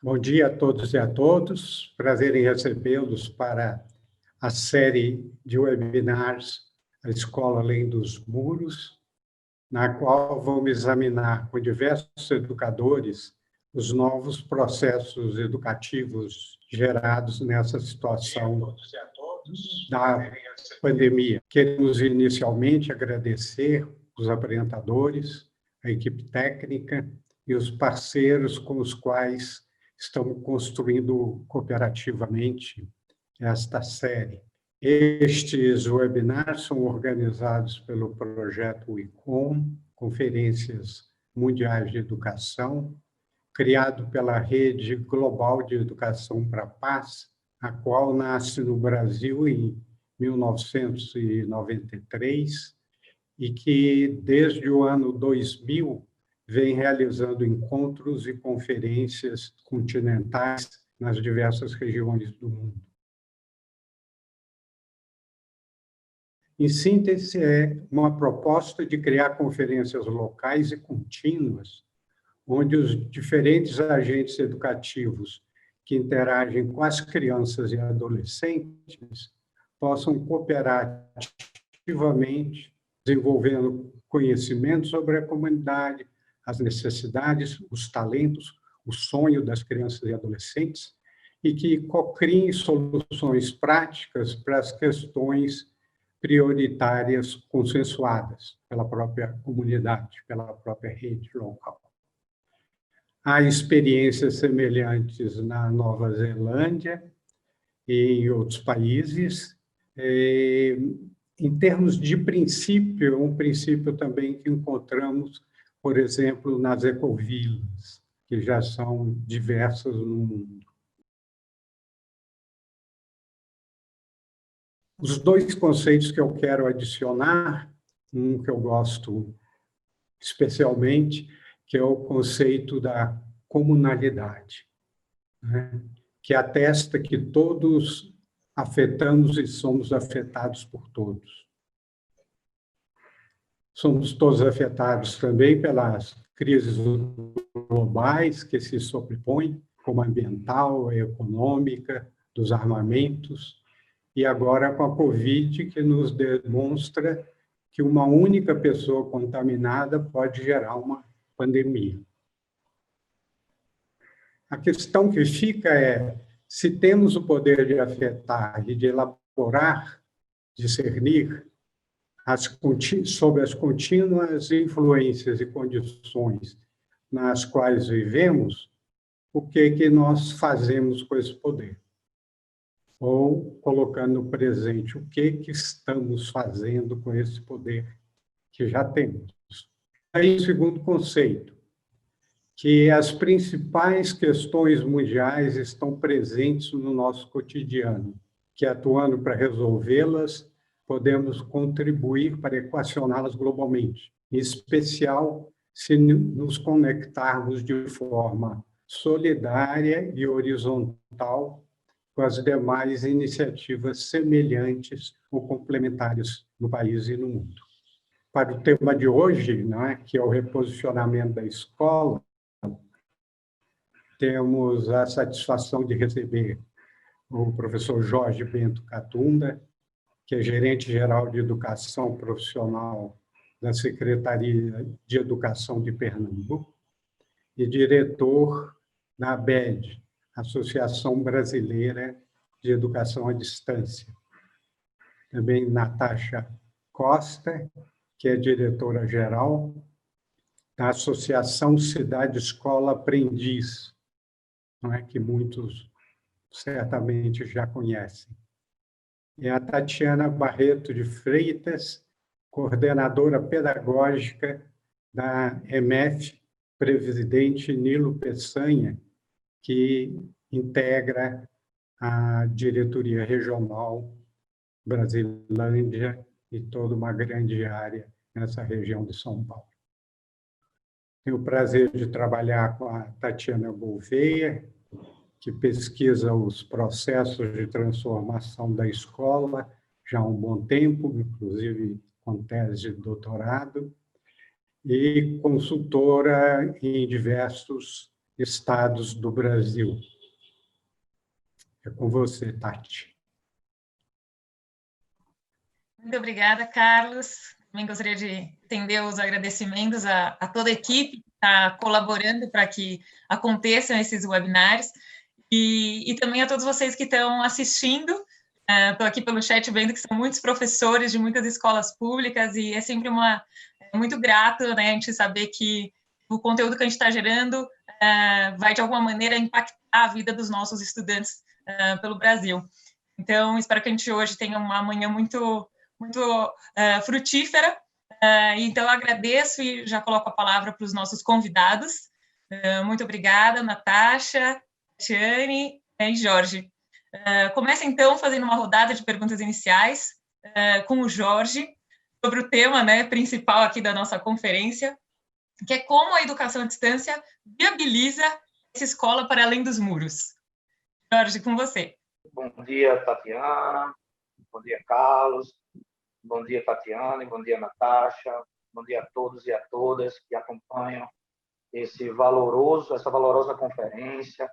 Bom dia a todos e a todos. Prazer em recebê-los para a série de webinars A Escola Além dos Muros, na qual vamos examinar com diversos educadores os novos processos educativos gerados nessa situação da pandemia. Queremos inicialmente agradecer os apresentadores, a equipe técnica e os parceiros com os quais estamos construindo cooperativamente esta série. Estes webinars são organizados pelo projeto ICOM, Conferências Mundiais de Educação, criado pela Rede Global de Educação para a Paz, a qual nasce no Brasil em 1993 e que, desde o ano 2000, vem realizando encontros e conferências continentais nas diversas regiões do mundo. Em síntese, é uma proposta de criar conferências locais e contínuas, onde os diferentes agentes educativos que interagem com as crianças e adolescentes possam cooperar ativamente, desenvolvendo conhecimento sobre a comunidade, as necessidades, os talentos, o sonho das crianças e adolescentes, e que cocriem soluções práticas para as questões prioritárias consensuadas pela própria comunidade, pela própria rede local. Há experiências semelhantes na Nova Zelândia e em outros países. Em termos de princípio, é um princípio também que encontramos, por exemplo, nas ecovilas, que já são diversas no mundo. Os dois conceitos que eu quero adicionar, um que eu gosto especialmente, que é o conceito da comunalidade, né? Que atesta que todos afetamos e somos afetados por todos. Somos todos afetados também pelas crises globais que se sobrepõem, como a ambiental, a econômica, dos armamentos, e agora com a Covid, que nos demonstra que uma única pessoa contaminada pode gerar uma pandemia. A questão que fica é, se temos o poder de afetar e de elaborar, discernir sobre as contínuas influências e condições nas quais vivemos, o que nós fazemos com esse poder? Ou, colocando no presente, o que estamos fazendo com esse poder que já temos? Aí, o segundo conceito, que as principais questões mundiais estão presentes no nosso cotidiano, que atuando para resolvê-las, podemos contribuir para equacioná-las globalmente, em especial se nos conectarmos de forma solidária e horizontal com as demais iniciativas semelhantes ou complementares no país e no mundo. Para o tema de hoje, né, que é o reposicionamento da escola, temos a satisfação de receber o professor Jorge Bento Catunda, que é gerente-geral de Educação Profissional da Secretaria de Educação de Pernambuco e diretor da ABED, Associação Brasileira de Educação à Distância. Também Natasha Costa, que é diretora-geral da Associação Cidade Escola Aprendiz, não é, que muitos certamente já conhecem. E a Tatiana Barreto de Freitas, coordenadora pedagógica da EMEF, presidente Nilo Peçanha, que integra a diretoria regional Brasilândia e toda uma grande área nessa região de São Paulo. Tenho o prazer de trabalhar com a Tatiana Gouveia, que pesquisa os processos de transformação da escola já há um bom tempo, inclusive com tese de doutorado, e consultora em diversos estados do Brasil. É com você, Tati. Muito obrigada, Carlos. Também gostaria de estender os agradecimentos a toda a equipe que está colaborando para que aconteçam esses webinários e também a todos vocês que estão assistindo. Estou aqui pelo chat vendo que são muitos professores de muitas escolas públicas e é sempre muito grato, né, a gente saber que o conteúdo que a gente está gerando vai, de alguma maneira, impactar a vida dos nossos estudantes pelo Brasil. Então, espero que a gente hoje tenha uma manhã muito frutífera. Então, eu agradeço e já coloco a palavra para os nossos convidados. Muito obrigada, Natasha, Tiane e Jorge. Começa, então, fazendo uma rodada de perguntas iniciais com o Jorge, sobre o tema, né, principal aqui da nossa conferência, que é como a educação à distância viabiliza essa escola para além dos muros. Jorge, com você. Bom dia, Tatiana. Bom dia, Carlos. Bom dia, Tatiana. Bom dia, Natasha. Bom dia a todos e a todas que acompanham essa valorosa conferência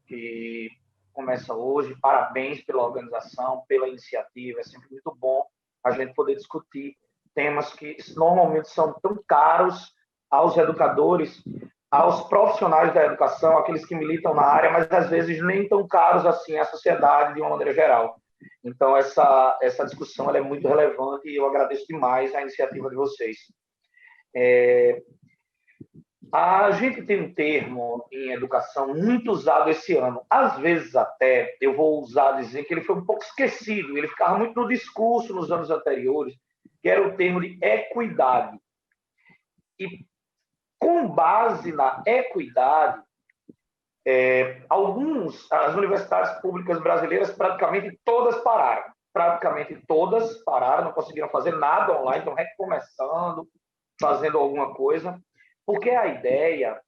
que começa hoje. Parabéns pela organização, pela iniciativa. É sempre muito bom a gente poder discutir temas que normalmente são tão caros aos educadores, aos profissionais da educação, aqueles que militam na área, mas às vezes nem tão caros assim à sociedade de uma maneira geral. Então, essa discussão ela é muito relevante e eu agradeço demais a iniciativa de vocês. A gente tem um termo em educação muito usado esse ano. Às vezes, até, eu vou usar dizer que ele foi um pouco esquecido, ele ficava muito no discurso nos anos anteriores, que era o termo de equidade. E, com base na equidade, as universidades públicas brasileiras praticamente todas pararam. Não conseguiram fazer nada online, estão recomeçando, fazendo alguma coisa, porque a ideia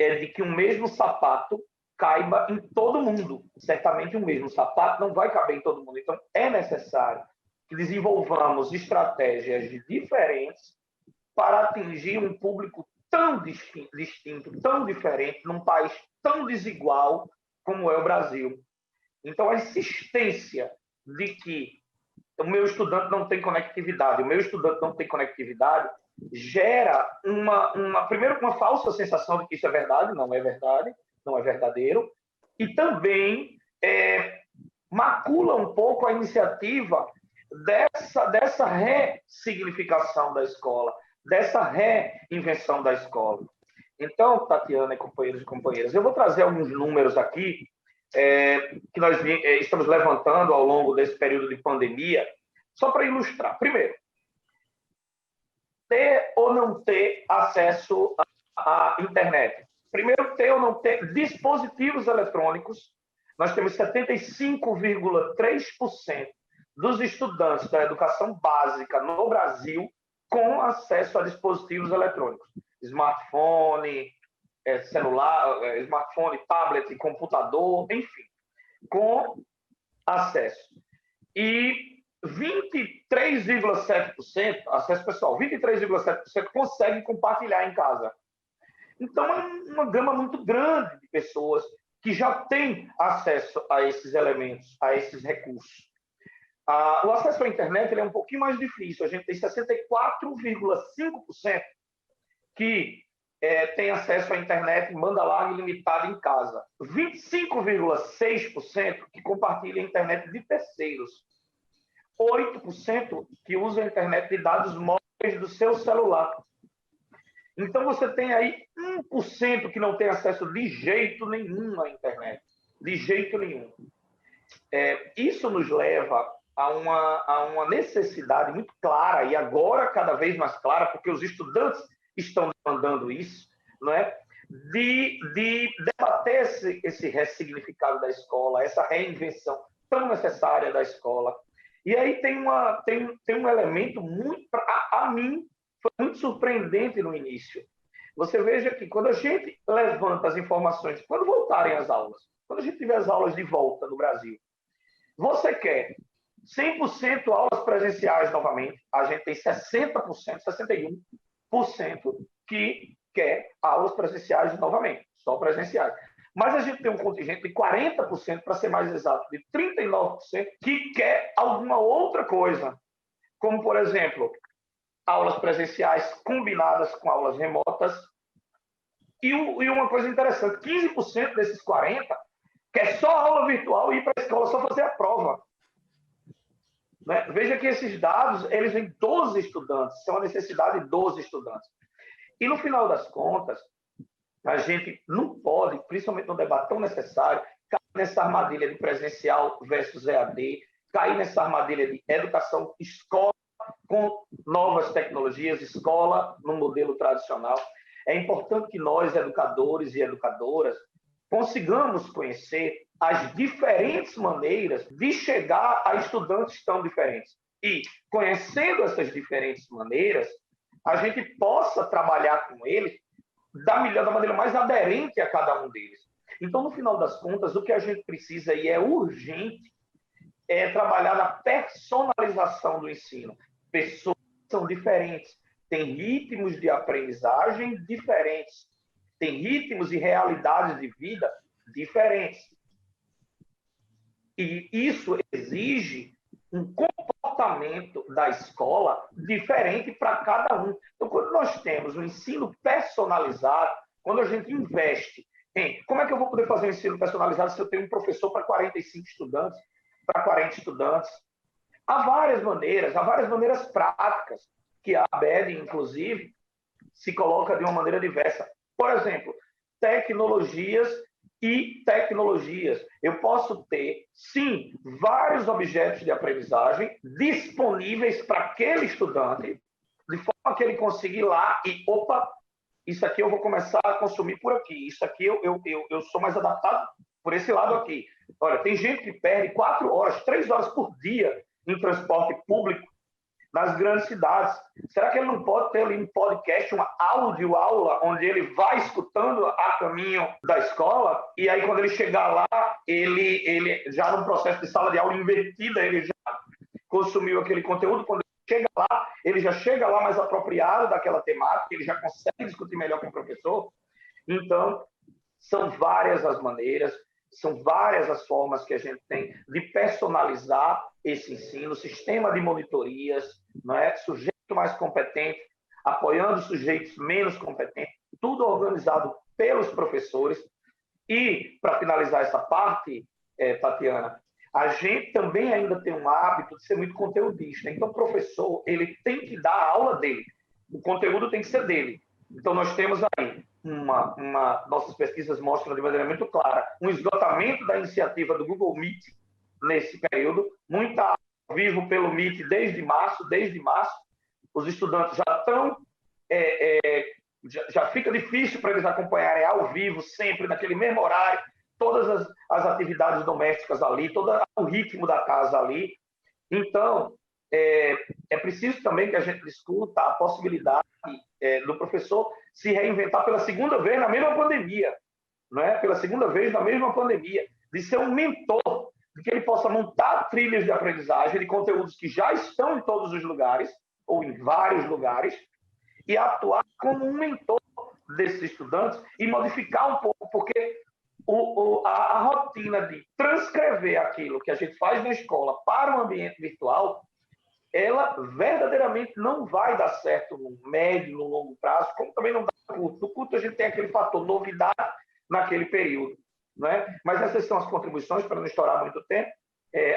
é de que o mesmo sapato caiba em todo mundo. Certamente o mesmo sapato não vai caber em todo mundo. Então, é necessário que desenvolvamos estratégias diferentes para atingir um público tão distinto, tão diferente, num país tão desigual como é o Brasil. Então, a insistência de que o meu estudante não tem conectividade, gera primeiro, uma falsa sensação de que isso é verdade, não é verdadeiro, e também macula um pouco a iniciativa dessa ressignificação da escola, dessa reinvenção da escola. Então, Tatiana e companheiros e companheiras, eu vou trazer alguns números aqui que nós estamos levantando ao longo desse período de pandemia, só para ilustrar. Primeiro, ter ou não ter acesso à internet. Primeiro, ter ou não ter dispositivos eletrônicos. Nós temos 75,3% dos estudantes da educação básica no Brasil com acesso a dispositivos eletrônicos. Smartphone, celular, smartphone, tablet, computador, enfim, com acesso. E 23,7%, acesso pessoal, 23,7% conseguem compartilhar em casa. Então, é uma gama muito grande de pessoas que já têm acesso a esses elementos, a esses recursos. O acesso à internet ele é um pouquinho mais difícil. A gente tem 64,5% que tem acesso à internet em banda larga ilimitada em casa. 25,6% que compartilham a internet de terceiros. 8% que usam a internet de dados móveis do seu celular. Então, você tem aí 1% que não tem acesso de jeito nenhum à internet. De jeito nenhum. Isso nos leva a uma necessidade muito clara, e agora cada vez mais clara, porque os estudantes estão demandando isso, não é? De debater esse ressignificado da escola, essa reinvenção tão necessária da escola. E aí tem um elemento muito, a mim, foi muito surpreendente no início. Você veja que quando a gente levanta as informações, quando voltarem as aulas, quando a gente tiver as aulas de volta no Brasil, você quer 100% aulas presenciais novamente, a gente tem 60%, 61% que quer aulas presenciais novamente, só presenciais. Mas a gente tem um contingente de 40%, para ser mais exato, de 39%, que quer alguma outra coisa, como, por exemplo, aulas presenciais combinadas com aulas remotas. E uma coisa interessante, 15% desses 40% quer só aula virtual e ir para a escola só fazer a prova. Né? Veja que esses dados, eles vêm 12 estudantes, são a necessidade de 12 estudantes. E no final das contas, a gente não pode, principalmente num debate tão necessário, cair nessa armadilha de presencial versus EAD, cair nessa armadilha de educação escola com novas tecnologias, escola no modelo tradicional. É importante que nós, educadores e educadoras, consigamos conhecer as diferentes maneiras de chegar a estudantes tão diferentes. E, conhecendo essas diferentes maneiras, a gente possa trabalhar com eles da maneira mais aderente a cada um deles. Então, no final das contas, o que a gente precisa, e é urgente, é trabalhar na personalização do ensino. Pessoas são diferentes, têm ritmos de aprendizagem diferentes, têm ritmos e realidades de vida diferentes. E isso exige um comportamento da escola diferente para cada um. Então, quando nós temos um ensino personalizado, quando a gente investe em como é que eu vou poder fazer um ensino personalizado se eu tenho um professor para 45 estudantes, para 40 estudantes? Há várias maneiras práticas, que a ABED, inclusive, se coloca de uma maneira diversa. Por exemplo, tecnologias e tecnologias. Eu posso ter, sim, vários objetos de aprendizagem disponíveis para aquele estudante, de forma que ele consiga ir lá e, opa, isso aqui eu vou começar a consumir por aqui, isso aqui eu sou mais adaptado por esse lado aqui. Olha, tem gente que perde 4 horas, 3 horas por dia em transporte público nas grandes cidades. Será que ele não pode ter ali um podcast, uma aula, onde ele vai escutando a caminho da escola, e aí quando ele chegar lá, ele já num processo de sala de aula invertida, ele já consumiu aquele conteúdo, quando ele chega lá, ele já chega lá mais apropriado daquela temática, ele já consegue discutir melhor com o professor. Então, são várias as maneiras, são várias as formas que a gente tem de personalizar esse ensino, sistema de monitorias, não é? Sujeito mais competente, apoiando sujeitos menos competentes, tudo organizado pelos professores. E, para finalizar essa parte, Tatiana, a gente também ainda tem um hábito de ser muito conteudista. Então, o professor, ele tem que dar a aula dele. O conteúdo tem que ser dele. Então, nós temos aí nossas pesquisas mostram de maneira muito clara um esgotamento da iniciativa do Google Meet nesse período, muita aula ao vivo pelo Meet desde março, os estudantes já estão, já fica difícil para eles acompanharem ao vivo, sempre naquele mesmo horário, todas as atividades domésticas ali, todo o ritmo da casa ali. Então, é preciso também que a gente discuta a possibilidade do professor se reinventar pela segunda vez na mesma pandemia, não é? Pela segunda vez na mesma pandemia, de ser um mentor, de que ele possa montar trilhas de aprendizagem de conteúdos que já estão em todos os lugares, ou em vários lugares, e atuar como um mentor desses estudantes e modificar um pouco, porque a rotina de transcrever aquilo que a gente faz na escola para o ambiente virtual, ela verdadeiramente não vai dar certo no médio, no longo prazo, como também não dá no curto. No curto a gente tem aquele fator novidade naquele período, não é? Mas essas são as contribuições, para não estourar muito tempo.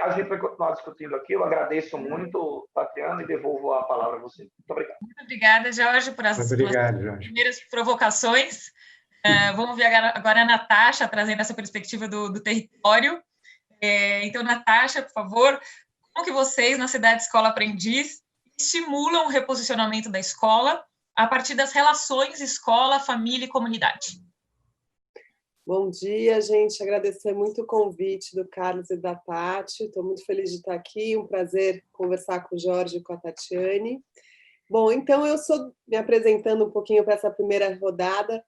A gente vai continuar discutindo aqui. Eu agradeço muito, Tatiana, e devolvo a palavra a você. Muito obrigado. Muito obrigada, Jorge, por as primeiras provocações. Vamos ver agora a Natasha trazendo essa perspectiva do território. Então, Natasha, por favor, como que vocês, na Cidade Escola Aprendiz, estimulam o reposicionamento da escola a partir das relações escola, família e comunidade? Bom dia, gente. Agradecer muito o convite do Carlos e da Tati. Estou muito feliz de estar aqui. Um prazer conversar com o Jorge e com a Tatiane. Bom, então eu sou me apresentando um pouquinho para essa primeira rodada.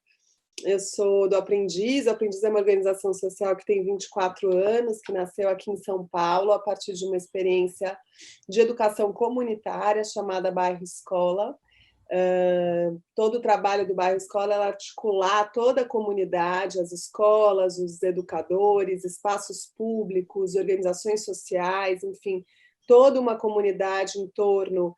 Eu sou do Aprendiz. O Aprendiz é uma organização social que tem 24 anos, que nasceu aqui em São Paulo a partir de uma experiência de educação comunitária chamada Bairro Escola. todo o trabalho do Bairro Escola é articular toda a comunidade, as escolas, os educadores, espaços públicos, organizações sociais, enfim, toda uma comunidade em torno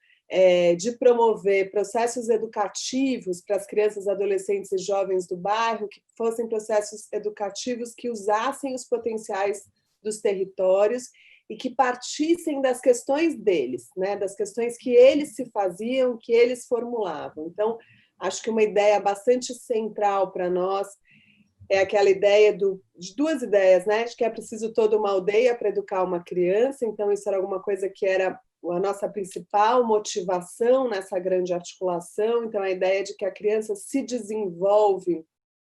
de promover processos educativos para as crianças, adolescentes e jovens do bairro, que fossem processos educativos que usassem os potenciais dos territórios e que partissem das questões deles, né, das questões que eles se faziam, que eles formulavam. Então, acho que uma ideia bastante central para nós é aquela ideia de duas ideias, né? De que é preciso toda uma aldeia para educar uma criança, então isso era alguma coisa que era a nossa principal motivação nessa grande articulação, então a ideia de que a criança se desenvolve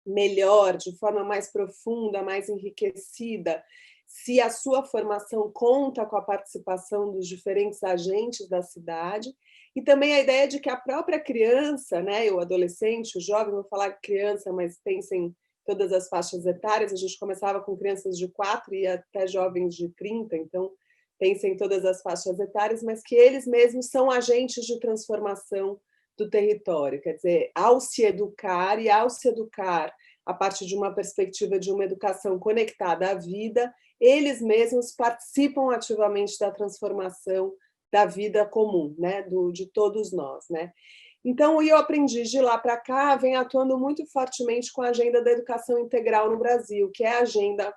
melhor, de forma mais profunda, mais enriquecida, se a sua formação conta com a participação dos diferentes agentes da cidade, e também a ideia de que a própria criança, né, o adolescente, o jovem, vou falar criança, mas pensem em todas as faixas etárias, a gente começava com crianças de 4 e até jovens de 30, então pensem em todas as faixas etárias, mas que eles mesmos são agentes de transformação do território, quer dizer, ao se educar a partir de uma perspectiva de uma educação conectada à vida, eles mesmos participam ativamente da transformação da vida comum, né, de todos nós, né? Então, eu aprendi de lá para cá, venho atuando muito fortemente com a agenda da educação integral no Brasil, que é a agenda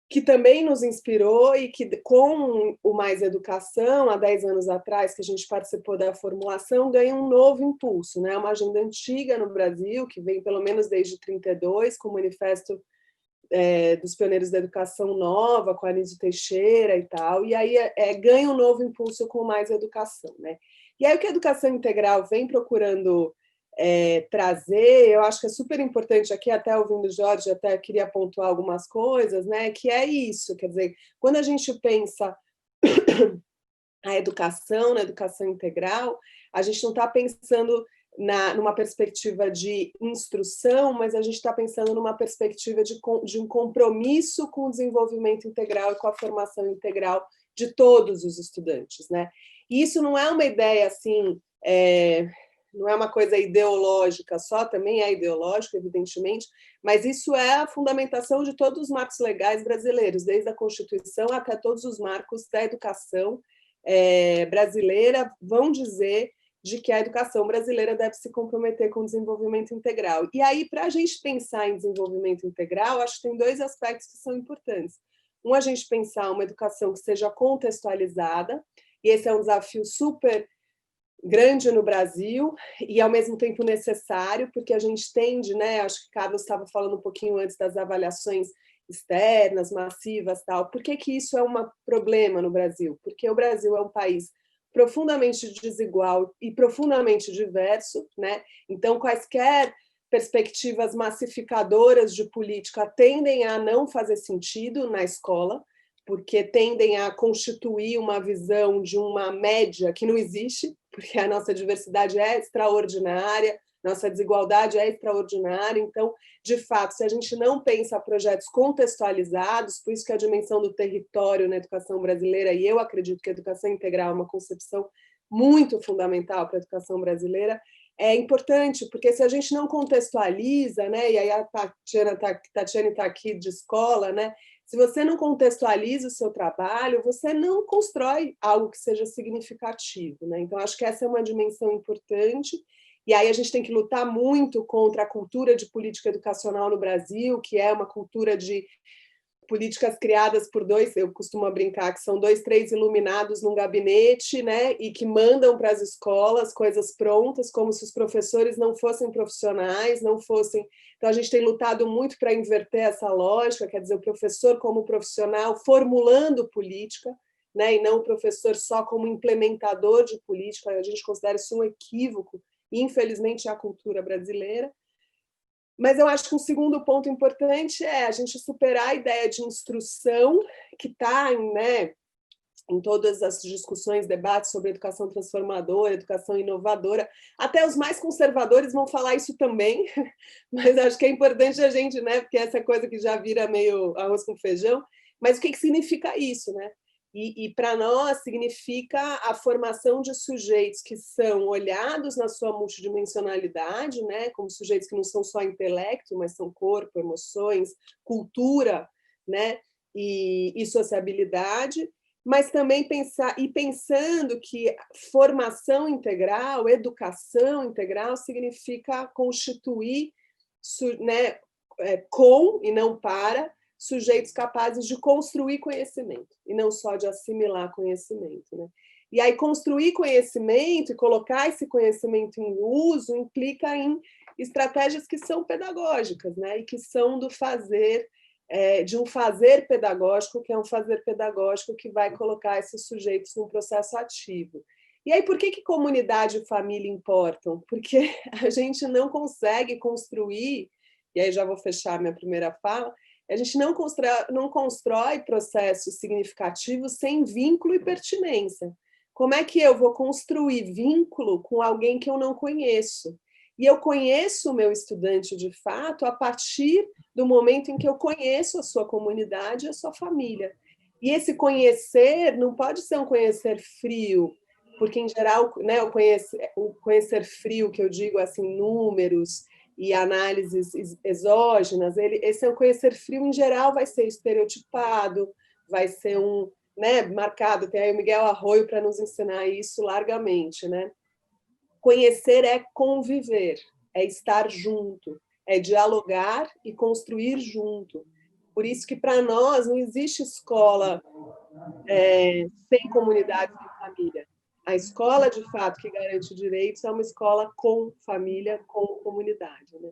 que também nos inspirou e que, com o Mais Educação, há 10 anos atrás, que a gente participou da formulação, ganha um novo impulso, né? Uma agenda antiga no Brasil, que vem pelo menos desde 1932, com o Manifesto dos Pioneiros da Educação Nova, com a Anísio Teixeira e tal, e aí ganha um novo impulso com o Mais Educação, né? E aí o que a educação integral vem procurando trazer, eu acho que é super importante aqui, até ouvindo o Jorge, até queria pontuar algumas coisas, né? Que é isso, quer dizer, quando a gente pensa a educação, na educação integral, a gente não está pensando numa perspectiva de instrução, mas a gente está pensando numa perspectiva de um compromisso com o desenvolvimento integral e com a formação integral de todos os estudantes, né? E isso não é uma ideia assim, não é uma coisa ideológica só, também é ideológico, evidentemente, mas isso é a fundamentação de todos os marcos legais brasileiros, desde a Constituição até todos os marcos da educação brasileira, vão dizer de que a educação brasileira deve se comprometer com o desenvolvimento integral. E aí, para a gente pensar em desenvolvimento integral, acho que tem 2 aspectos que são importantes. Um, a gente pensar uma educação que seja contextualizada, e esse é um desafio super grande no Brasil, e ao mesmo tempo necessário, porque a gente tende, né, acho que Carlos estava falando um pouquinho antes das avaliações externas, massivas, tal. Por que isso é um problema no Brasil? Porque o Brasil é um país profundamente desigual e profundamente diverso, né? Então, quaisquer perspectivas massificadoras de política tendem a não fazer sentido na escola, porque tendem a constituir uma visão de uma média que não existe, porque a nossa diversidade é extraordinária, nossa desigualdade é extraordinária. Então, de fato, se a gente não pensa projetos contextualizados, por isso que a dimensão do território na educação brasileira, e eu acredito que a educação integral é uma concepção muito fundamental para a educação brasileira, é importante, porque se a gente não contextualiza, né, e aí a Tatiane está aqui de escola, né, se você não contextualiza o seu trabalho, você não constrói algo que seja significativo, né? Então, acho que essa é uma dimensão importante. E aí a gente tem que lutar muito contra a cultura de política educacional no Brasil, que é uma cultura de políticas criadas por 2, eu costumo brincar que são 2, 3 iluminados num gabinete, né, e que mandam para as escolas coisas prontas, como se os professores não fossem profissionais, não fossem... Então, a gente tem lutado muito para inverter essa lógica, quer dizer, o professor como profissional formulando política, né, e não o professor só como implementador de política. A gente considera isso um equívoco, infelizmente, é a cultura brasileira. Mas eu acho que um segundo ponto importante é a gente superar a ideia de instrução que está em todas as discussões, debates sobre educação transformadora, educação inovadora. Até os mais conservadores vão falar isso também, mas acho que é importante a gente, né, porque essa coisa que já vira meio arroz com feijão, mas o que significa isso, né? E para nós significa a formação de sujeitos que são olhados na sua multidimensionalidade, né, como sujeitos que não são só intelecto, mas são corpo, emoções, cultura, né, e sociabilidade, mas também pensando que formação integral, educação integral, significa constituir, né, com e não para, sujeitos capazes de construir conhecimento, e não só de assimilar conhecimento, né? E aí construir conhecimento e colocar esse conhecimento em uso implica em estratégias que são pedagógicas, né? E que são do fazer, de um fazer pedagógico, que é um fazer pedagógico que vai colocar esses sujeitos num processo ativo. E aí, por que comunidade e família importam? Porque a gente não consegue construir, e aí já vou fechar minha primeira fala, a gente não constrói processos significativos sem vínculo e pertinência. Como é que eu vou construir vínculo com alguém que eu não conheço? E eu conheço o meu estudante, de fato, a partir do momento em que eu conheço a sua comunidade e a sua família. E esse conhecer não pode ser um conhecer frio, porque, em geral, né, o conhecer frio, que eu digo assim, números e análises exógenas, esse é um conhecer frio, em geral, vai ser estereotipado, vai ser né, marcado, tem aí o Miguel Arroyo para nos ensinar isso largamente, né? Conhecer é conviver, é estar junto, é dialogar e construir junto. Por isso que, para nós, não existe escola sem comunidade, sem família. A escola, de fato, que garante direitos é uma escola com família, com comunidade, né?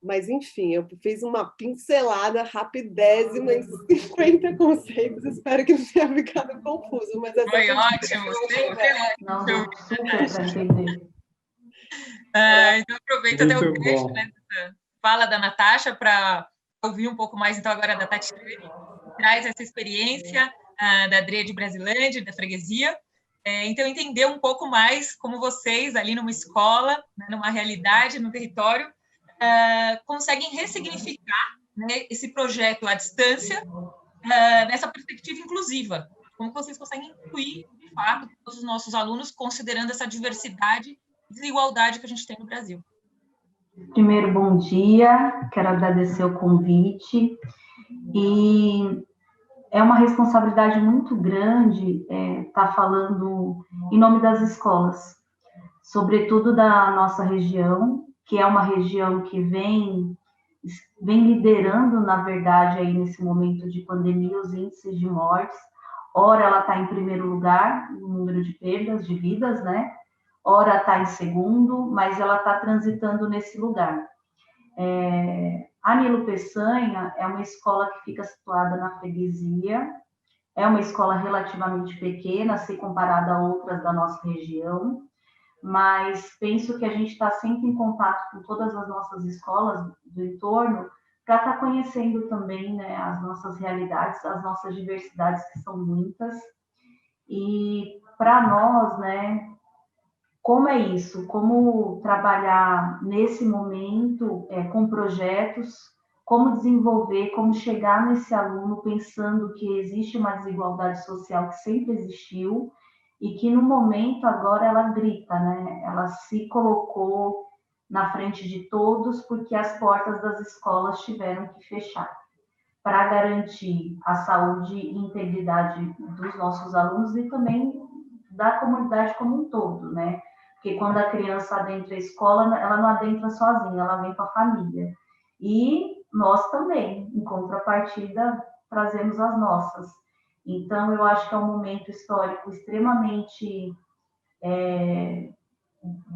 Mas, enfim, eu fiz uma pincelada rapidésima em 50 conceitos, espero que não tenha ficado confuso. Mas foi ótimo, não, super para entender. Então, aproveito até o gancho, né, fala da Natasha para ouvir um pouco mais, então, agora da Tatiane, que traz essa experiência da DRE de Brasilândia, da freguesia. Então, entender um pouco mais como vocês, ali numa escola, né, numa realidade, no território, conseguem ressignificar, né, esse projeto à distância nessa perspectiva inclusiva. Como vocês conseguem incluir, de fato, todos os nossos alunos, considerando essa diversidade e desigualdade que a gente tem no Brasil. Primeiro, bom dia, quero agradecer o convite. E é uma responsabilidade muito grande estar falando em nome das escolas, sobretudo da nossa região, que é uma região que vem liderando, na verdade, aí nesse momento de pandemia, os índices de mortes. Ora, ela está em primeiro lugar no número de perdas de vidas, né? Ora, está em segundo, mas ela está transitando nesse lugar. A Nilo Peçanha é uma escola que fica situada na freguesia, é uma escola relativamente pequena, se comparada a outras da nossa região, mas penso que a gente está sempre em contato com todas as nossas escolas do entorno para estar conhecendo também, né, as nossas realidades, as nossas diversidades, que são muitas. E para nós, né, como é isso? Como trabalhar nesse momento com projetos, como desenvolver, como chegar nesse aluno pensando que existe uma desigualdade social que sempre existiu e que no momento agora ela grita, né? Ela se colocou na frente de todos porque as portas das escolas tiveram que fechar para garantir a saúde e integridade dos nossos alunos e também da comunidade como um todo, né? Porque quando a criança adentra a escola, ela não adentra sozinha, ela vem com a família. E nós também, em contrapartida, trazemos as nossas. Então, eu acho que é um momento histórico extremamente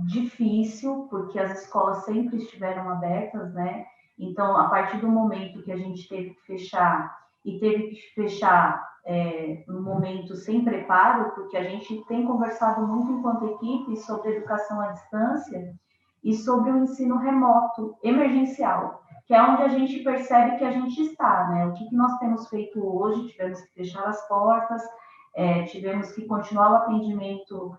difícil, porque as escolas sempre estiveram abertas, né? Então, a partir do momento que a gente teve que fechar, e teve que fechar no momento sem preparo, porque a gente tem conversado muito enquanto equipe sobre educação à distância e sobre o ensino remoto emergencial, que é onde a gente percebe que a gente está, né? O que nós temos feito hoje? Tivemos que fechar as portas, tivemos que continuar o atendimento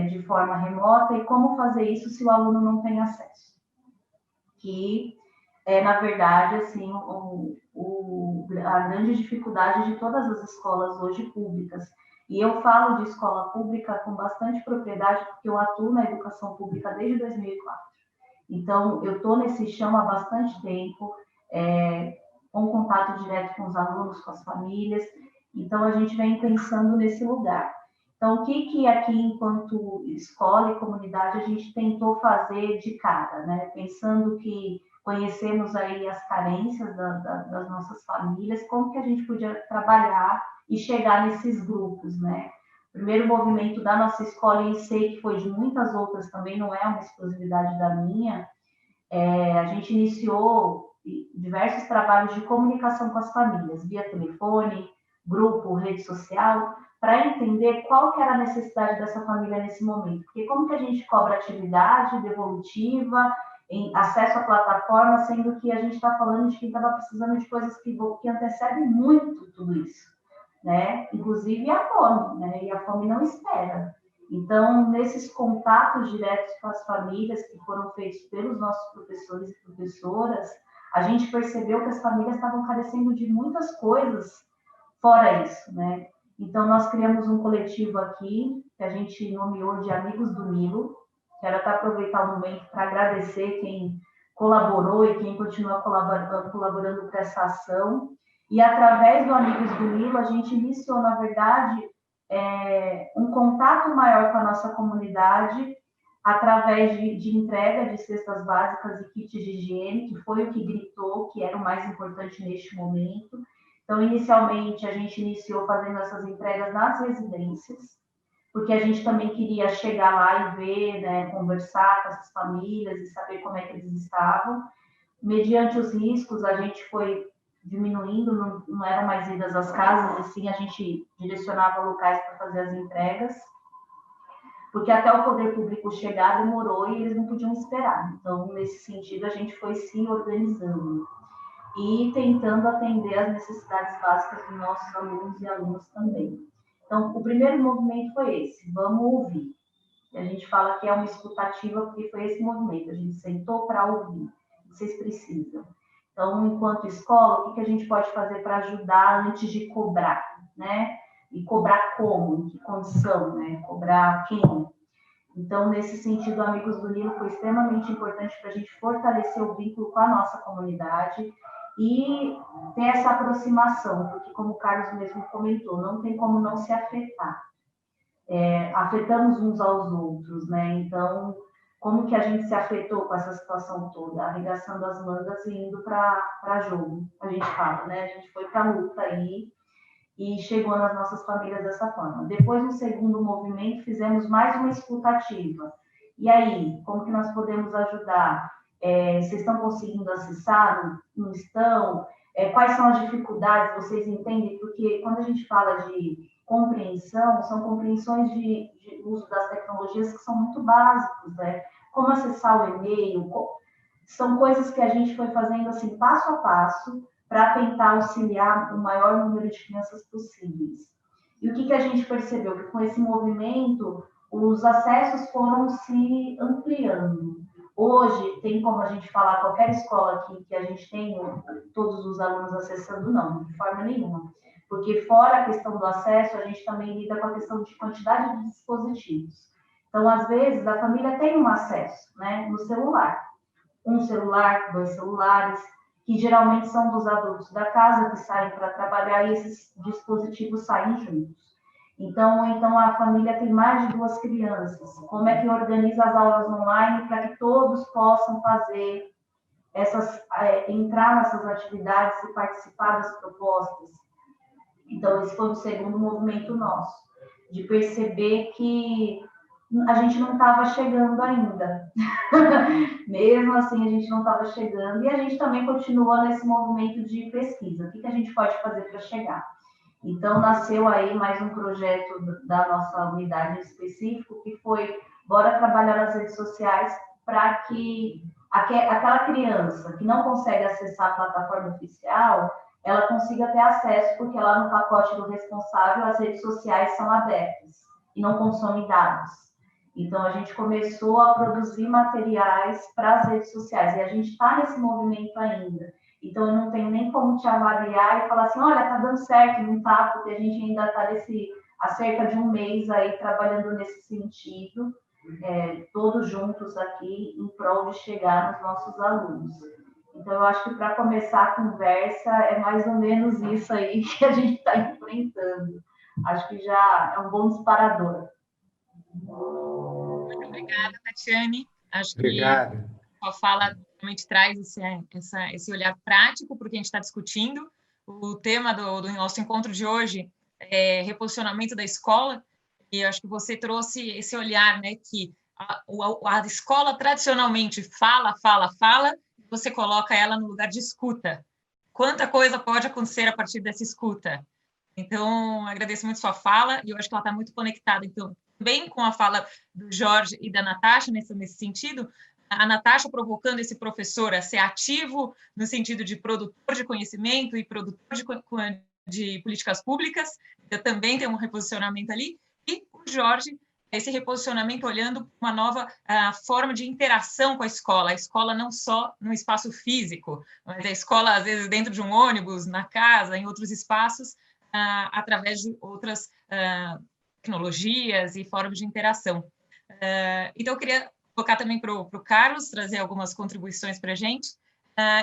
de forma remota, e como fazer isso se o aluno não tem acesso? Que na verdade, assim, a grande dificuldade de todas as escolas hoje públicas. E eu falo de escola pública com bastante propriedade, porque eu atuo na educação pública desde 2004. Então, eu estou nesse chão há bastante tempo, com contato direto com os alunos, com as famílias. Então, a gente vem pensando nesse lugar. Então, o que aqui, enquanto escola e comunidade, a gente tentou fazer de cara, né? Pensando que conhecemos aí as carências das nossas famílias, como que a gente podia trabalhar e chegar nesses grupos, né? O primeiro movimento da nossa escola, e sei que foi de muitas outras também, não é uma exclusividade da minha, a gente iniciou diversos trabalhos de comunicação com as famílias, via telefone, grupo, rede social, para entender qual que era a necessidade dessa família nesse momento. Porque como que a gente cobra atividade devolutiva, em acesso à plataforma, sendo que a gente está falando de quem estava precisando de coisas que antecedem muito tudo isso, né? Inclusive a fome, né? E a fome não espera. Então, nesses contatos diretos com as famílias que foram feitos pelos nossos professores e professoras, a gente percebeu que as famílias estavam carecendo de muitas coisas fora isso, né? Então, nós criamos um coletivo aqui, que a gente nomeou de Amigos do Nilo. Quero até aproveitar o momento para agradecer quem colaborou e quem continua colaborando com essa ação. E, através do Amigos do Nilo, a gente iniciou, na verdade, um contato maior com a nossa comunidade, através de entrega de cestas básicas e kits de higiene, que foi o que gritou, que era o mais importante neste momento. Então, inicialmente, a gente iniciou fazendo essas entregas nas residências, porque a gente também queria chegar lá e ver, né, conversar com essas famílias e saber como é que eles estavam. Mediante os riscos, a gente foi diminuindo, não eram mais idas às casas, e sim a gente direcionava locais para fazer as entregas, porque até o poder público chegar demorou e eles não podiam esperar. Então, nesse sentido, a gente foi se organizando e tentando atender às necessidades básicas dos nossos alunos e alunas também. Então, o primeiro movimento foi esse, vamos ouvir. E a gente fala que é uma escutativa porque foi esse movimento, a gente sentou para ouvir, vocês precisam. Então, enquanto escola, o que a gente pode fazer para ajudar antes de cobrar, né? E cobrar como, em que condição, né? Cobrar quem? Então, nesse sentido, Amigos do Nilo foi extremamente importante para a gente fortalecer o vínculo com a nossa comunidade e ter essa aproximação, porque, como o Carlos mesmo comentou, não tem como não se afetar. Afetamos uns aos outros, né? Então, como que a gente se afetou com essa situação toda? Arregaçando as mangas e indo para jogo, a gente fala, né? A gente foi para a luta aí e chegou nas nossas famílias dessa forma. Depois, no segundo movimento, fizemos mais uma escutativa. E aí, como que nós podemos ajudar? Vocês estão conseguindo acessar? Não estão? Quais são as dificuldades? Vocês entendem? Porque quando a gente fala de compreensão, são compreensões de uso das tecnologias que são muito básicos, né? Como acessar o e-mail, são coisas que a gente foi fazendo assim, passo a passo, para tentar auxiliar o maior número de crianças possíveis. E o que a gente percebeu? Que com esse movimento, os acessos foram se ampliando. Hoje, tem como a gente falar, qualquer escola aqui que a gente tem todos os alunos acessando, não, de forma nenhuma. Porque fora a questão do acesso, a gente também lida com a questão de quantidade de dispositivos. Então, às vezes, a família tem um acesso, né, no celular. Um celular, 2 celulares, que geralmente são dos adultos da casa que saem para trabalhar e esses dispositivos saem juntos. Então a família tem mais de 2 crianças. Como é que organiza as aulas online para que todos possam fazer entrar nessas atividades e participar das propostas? Então, esse foi o segundo movimento nosso, de perceber que a gente não estava chegando ainda. Mesmo assim, a gente não estava chegando. E a gente também continua nesse movimento de pesquisa. O que a gente pode fazer para chegar? Então, nasceu aí mais um projeto da nossa unidade em específico, que foi, bora trabalhar nas redes sociais para que aquela criança que não consegue acessar a plataforma oficial, ela consiga ter acesso, porque lá no pacote do responsável, as redes sociais são abertas e não consomem dados. Então, a gente começou a produzir materiais para as redes sociais, e a gente está nesse movimento ainda. Então, eu não tenho nem como te avaliar e falar assim, olha, está dando certo, não está, porque a gente ainda está há cerca de um mês aí trabalhando nesse sentido, todos juntos aqui, em prol de chegar nos nossos alunos. Então, eu acho que para começar a conversa, é mais ou menos isso aí que a gente está enfrentando. Acho que já é um bom disparador. Muito obrigada, Tatiane. Acho Obrigado. que a fala realmente traz esse olhar prático para o que a gente está discutindo. O tema do nosso encontro de hoje é reposicionamento da escola, e acho que você trouxe esse olhar, né, que a escola tradicionalmente fala, você coloca ela no lugar de escuta. Quanta coisa pode acontecer a partir dessa escuta? Então, agradeço muito sua fala, e eu acho que ela está muito conectada, então, também com a fala do Jorge e da Natasha, nesse sentido, a Natasha provocando esse professor a ser ativo no sentido de produtor de conhecimento e produtor de políticas públicas, eu também tenho um reposicionamento ali, e o Jorge, esse reposicionamento olhando uma nova forma de interação com a escola não só no espaço físico, mas a escola, às vezes, dentro de um ônibus, na casa, em outros espaços, através de outras tecnologias e formas de interação. Então, eu queria colocar também para o Carlos, trazer algumas contribuições para a gente,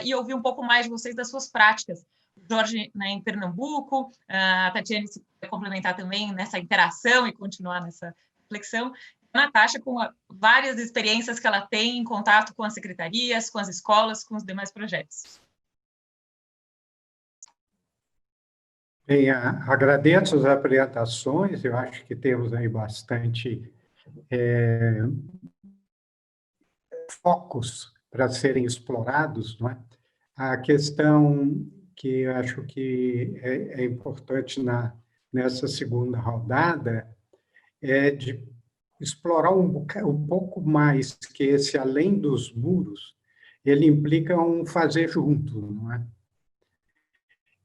e ouvir um pouco mais de vocês, das suas práticas. O Jorge, né, em Pernambuco, a Tatiane se complementar também nessa interação e continuar nessa reflexão. A Natasha, com várias experiências que ela tem em contato com as secretarias, com as escolas, com os demais projetos. Bem, agradeço as apresentações, eu acho que temos aí bastante focos para serem explorados, não é? A questão que eu acho que é importante nessa segunda rodada é de explorar um pouco mais que esse além dos muros, ele implica um fazer junto, não é?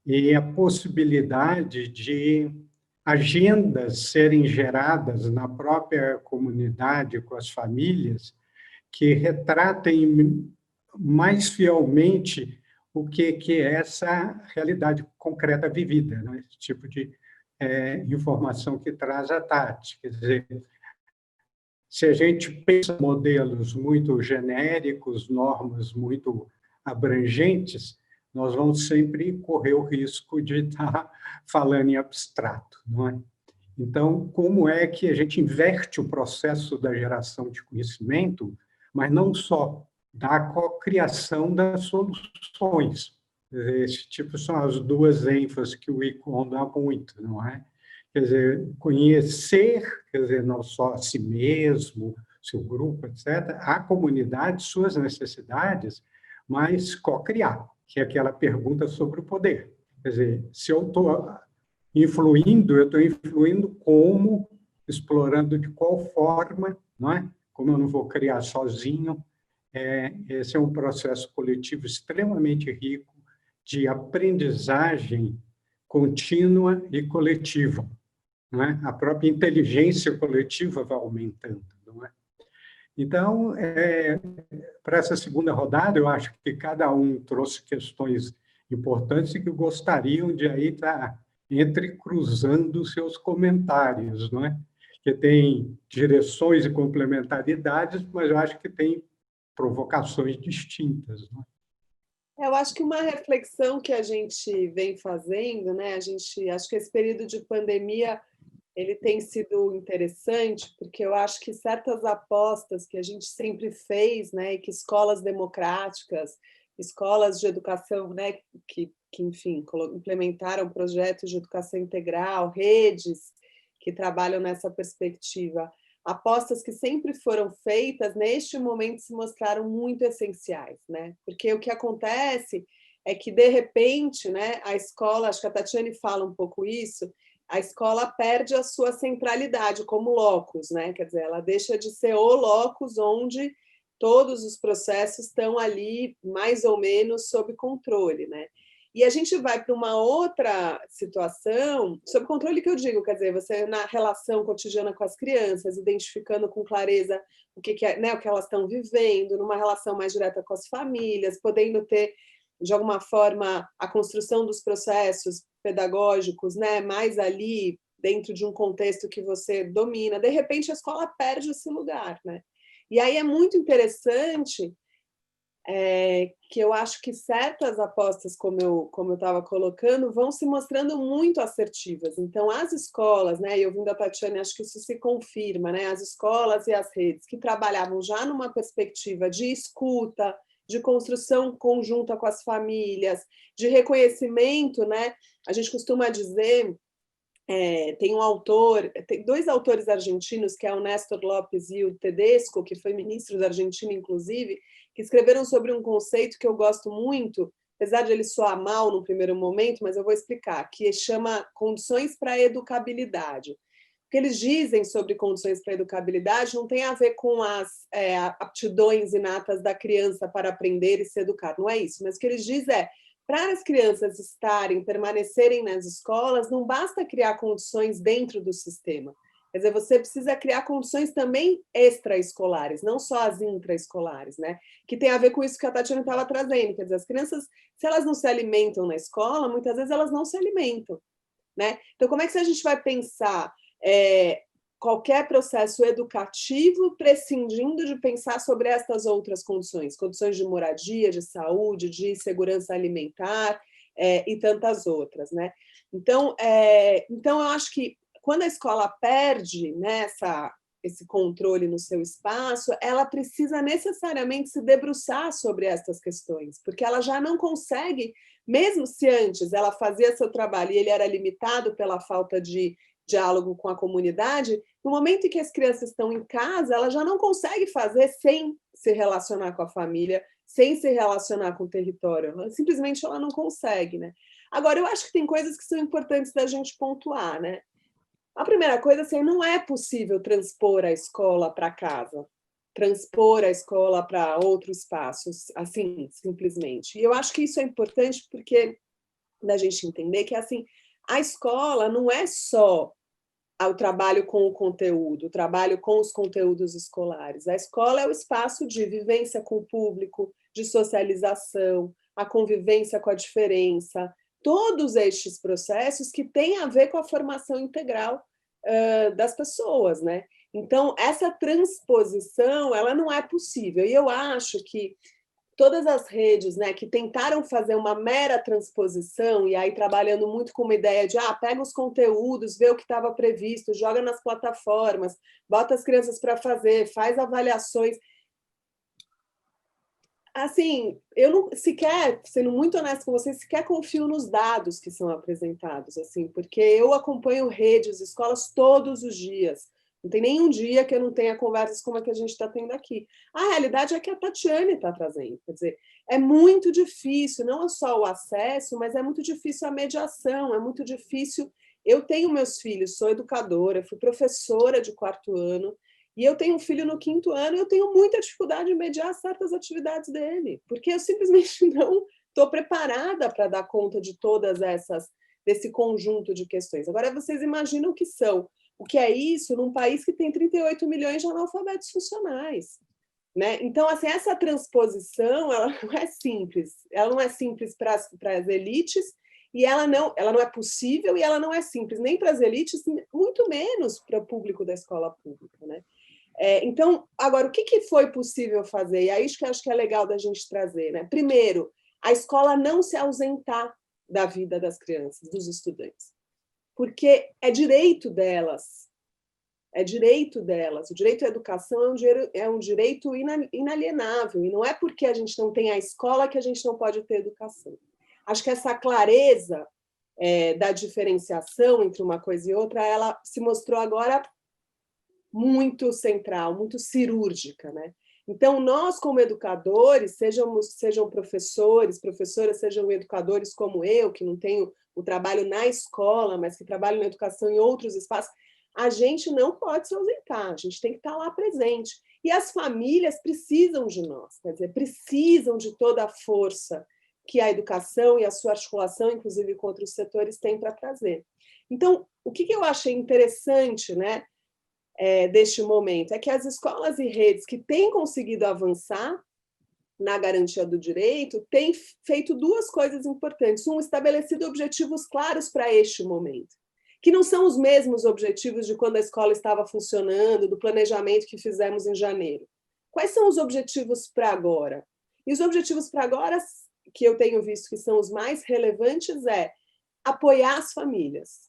E a possibilidade de agendas serem geradas na própria comunidade, com as famílias, que retratem mais fielmente o que é essa realidade concreta vivida, né? Esse tipo de informação que traz a Tati. Quer dizer, se a gente pensa em modelos muito genéricos, normas muito abrangentes, nós vamos sempre correr o risco de estar falando em abstrato, não é? Então, como é que a gente inverte o processo da geração de conhecimento, mas não só da cocriação das soluções? Esse tipo são as duas ênfases que o ICON dá muito, não é? Quer dizer, conhecer, quer dizer, não só a si mesmo, seu grupo, etc., a comunidade, suas necessidades, mas cocriar, que é aquela pergunta sobre o poder. Quer dizer, se eu estou influindo, eu estou influindo como, explorando de qual forma, não é? Como eu não vou criar sozinho. Esse é um processo coletivo extremamente rico de aprendizagem contínua e coletiva, não é? A própria inteligência coletiva vai aumentando, não é? Então, para essa segunda rodada, eu acho que cada um trouxe questões importantes e que gostariam de aí estar entrecruzando seus comentários, não é? Que tem direções e complementaridades, mas eu acho que tem provocações distintas, não é? Eu acho que uma reflexão que a gente vem fazendo, né? Acho que esse período de pandemia ele tem sido interessante, porque eu acho que certas apostas que a gente sempre fez, né, e que escolas democráticas, escolas de educação, né, que enfim, implementaram projetos de educação integral, redes que trabalham nessa perspectiva, apostas que sempre foram feitas, neste momento se mostraram muito essenciais, né? Porque o que acontece é que, de repente, né, a escola, acho que a Tatiane fala um pouco isso, a escola perde a sua centralidade como locus, né? Quer dizer, ela deixa de ser o locus onde todos os processos estão ali mais ou menos sob controle, né? E a gente vai para uma outra situação, sob controle que eu digo, quer dizer, você na relação cotidiana com as crianças, identificando com clareza o que é, né, o que elas estão vivendo, numa relação mais direta com as famílias, podendo ter, de alguma forma, a construção dos processos pedagógicos, né, mais ali, dentro de um contexto que você domina. De repente, a escola perde esse lugar, né? E aí é muito interessante que eu acho que certas apostas, como eu estava colocando, vão se mostrando muito assertivas. Então, as escolas, né, e ouvindo a Tatiana, acho que isso se confirma, né, as escolas e as redes que trabalhavam já numa perspectiva de escuta, de construção conjunta com as famílias, de reconhecimento, né? A gente costuma dizer, tem dois autores argentinos, que é o Néstor Lopes e o Tedesco, que foi ministro da Argentina, inclusive, que escreveram sobre um conceito que eu gosto muito, apesar de ele soar mal no primeiro momento, mas eu vou explicar, que chama condições para a educabilidade. O que eles dizem sobre condições para a educabilidade não tem a ver com as aptidões inatas da criança para aprender e se educar, não é isso, mas o que eles dizem é, para as crianças permanecerem nas escolas, não basta criar condições dentro do sistema. Quer dizer, você precisa criar condições também extraescolares, não só as intraescolares, né? Que tem a ver com isso que a Tatiana estava trazendo. Quer dizer, as crianças, se elas não se alimentam na escola, muitas vezes elas não se alimentam, né? Então, como é que a gente vai pensar qualquer processo educativo prescindindo de pensar sobre estas outras condições de moradia, de saúde, de segurança alimentar e tantas outras, né? Então, eu acho que quando a escola perde, né, esse controle no seu espaço, ela precisa necessariamente se debruçar sobre essas questões, porque ela já não consegue, mesmo se antes ela fazia seu trabalho e ele era limitado pela falta de diálogo com a comunidade, no momento em que as crianças estão em casa, ela já não consegue fazer sem se relacionar com a família, sem se relacionar com o território. Simplesmente ela não consegue, né? Agora, eu acho que tem coisas que são importantes da gente pontuar, né? A primeira coisa, assim, não é possível transpor a escola para casa, transpor a escola para outros espaços, assim, simplesmente. E eu acho que isso é importante porque da gente entender que, assim, a escola não é só o trabalho com o conteúdo, o trabalho com os conteúdos escolares. A escola é o espaço de vivência com o público, de socialização, a convivência com a diferença, todos estes processos que têm a ver com a formação integral das pessoas, né? Então, essa transposição, ela não é possível. E eu acho que todas as redes, né, que tentaram fazer uma mera transposição, e aí trabalhando muito com uma ideia de pega os conteúdos, vê o que estava previsto, joga nas plataformas, bota as crianças para fazer, faz avaliações. Assim, eu não sequer, sendo muito honesta com vocês, sequer confio nos dados que são apresentados, assim, porque eu acompanho redes, escolas todos os dias. Não tem nenhum dia que eu não tenha conversas como a que a gente está tendo aqui. A realidade é que a Tatiane está trazendo. Quer dizer, é muito difícil, não só o acesso, mas é muito difícil a mediação, é muito difícil. Eu tenho meus filhos, sou educadora, fui professora de 4º ano, e eu tenho um filho no 5º ano e eu tenho muita dificuldade em mediar certas atividades dele, porque eu simplesmente não estou preparada para dar conta de desse conjunto de questões. Agora, vocês imaginam o que é isso num país que tem 38 milhões de analfabetos funcionais, né? Então, assim, essa transposição, ela não é simples para as elites, e ela não é possível, e ela não é simples nem para as elites, muito menos para o público da escola pública, né? Então, agora, o que foi possível fazer? E aí que eu acho que é legal da gente trazer, né? Primeiro, a escola não se ausentar da vida das crianças, dos estudantes, porque é direito delas, o direito à educação é um direito inalienável, e não é porque a gente não tem a escola que a gente não pode ter educação. Acho que essa clareza da diferenciação entre uma coisa e outra, ela se mostrou agora muito central, muito cirúrgica, né? Então, nós, como educadores, sejam professores, professoras, sejam educadores como eu, que não tenho o trabalho na escola, mas que trabalho na educação em outros espaços, a gente não pode se ausentar, a gente tem que estar lá presente. E as famílias precisam de nós, quer dizer, precisam de toda a força que a educação e a sua articulação, inclusive com outros setores, tem para trazer. Então, o que eu achei interessante, né, deste momento é que as escolas e redes que têm conseguido avançar na garantia do direito têm feito duas coisas importantes. Estabelecido objetivos claros para este momento, que não são os mesmos objetivos de quando a escola estava funcionando, do planejamento que fizemos em janeiro. Quais são os objetivos para agora? E os objetivos para agora, que eu tenho visto que são os mais relevantes, é apoiar as famílias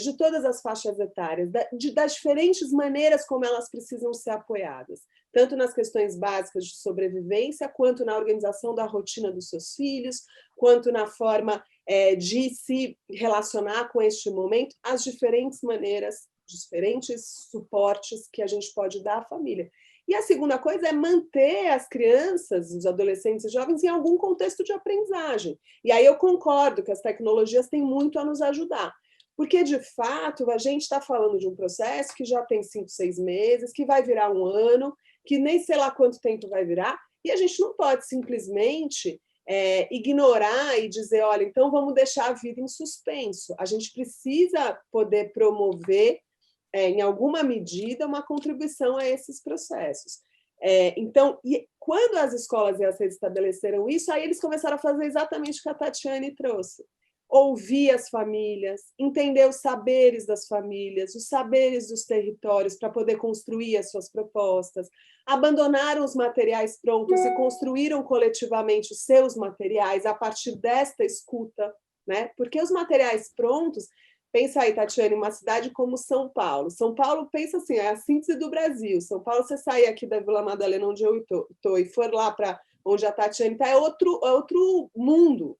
de todas as faixas etárias, das diferentes maneiras como elas precisam ser apoiadas, tanto nas questões básicas de sobrevivência, quanto na organização da rotina dos seus filhos, quanto na forma de se relacionar com este momento, as diferentes maneiras, diferentes suportes que a gente pode dar à família. E a segunda coisa é manter as crianças, os adolescentes e jovens em algum contexto de aprendizagem. E aí eu concordo que as tecnologias têm muito a nos ajudar, porque, de fato, a gente está falando de um processo que já tem 5, 6 meses, que vai virar um ano, que nem sei lá quanto tempo vai virar, e a gente não pode simplesmente ignorar e dizer, olha, então vamos deixar a vida em suspenso. A gente precisa poder promover, em alguma medida, uma contribuição a esses processos. Então, quando as escolas e as redes estabeleceram isso, aí eles começaram a fazer exatamente o que a Tatiane trouxe. Ouvir as famílias, entender os saberes das famílias, os saberes dos territórios para poder construir as suas propostas, abandonaram os materiais prontos e construíram coletivamente os seus materiais a partir desta escuta, né? Porque os materiais prontos, pensa aí, Tatiane, uma cidade como São Paulo. São Paulo, pensa assim, é a síntese do Brasil. São Paulo, você sair aqui da Vila Madalena, onde eu estou, e for lá para onde a Tatiane está, é outro mundo.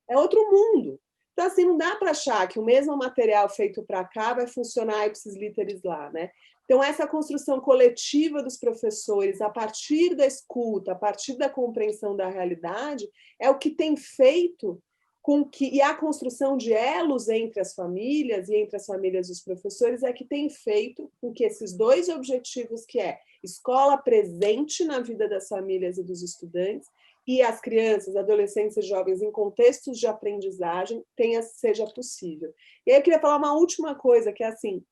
É outro mundo. Então, assim, não dá para achar que o mesmo material feito para cá vai funcionar ipsis literis lá, né? Então, essa construção coletiva dos professores, a partir da escuta, a partir da compreensão da realidade, é o que tem feito com que... E a construção de elos entre as famílias e entre as famílias dos professores é que tem feito com que esses dois objetivos, que é escola presente na vida das famílias e dos estudantes, e as crianças, adolescentes e jovens em contextos de aprendizagem seja possível. E aí eu queria falar uma última coisa, que é assim,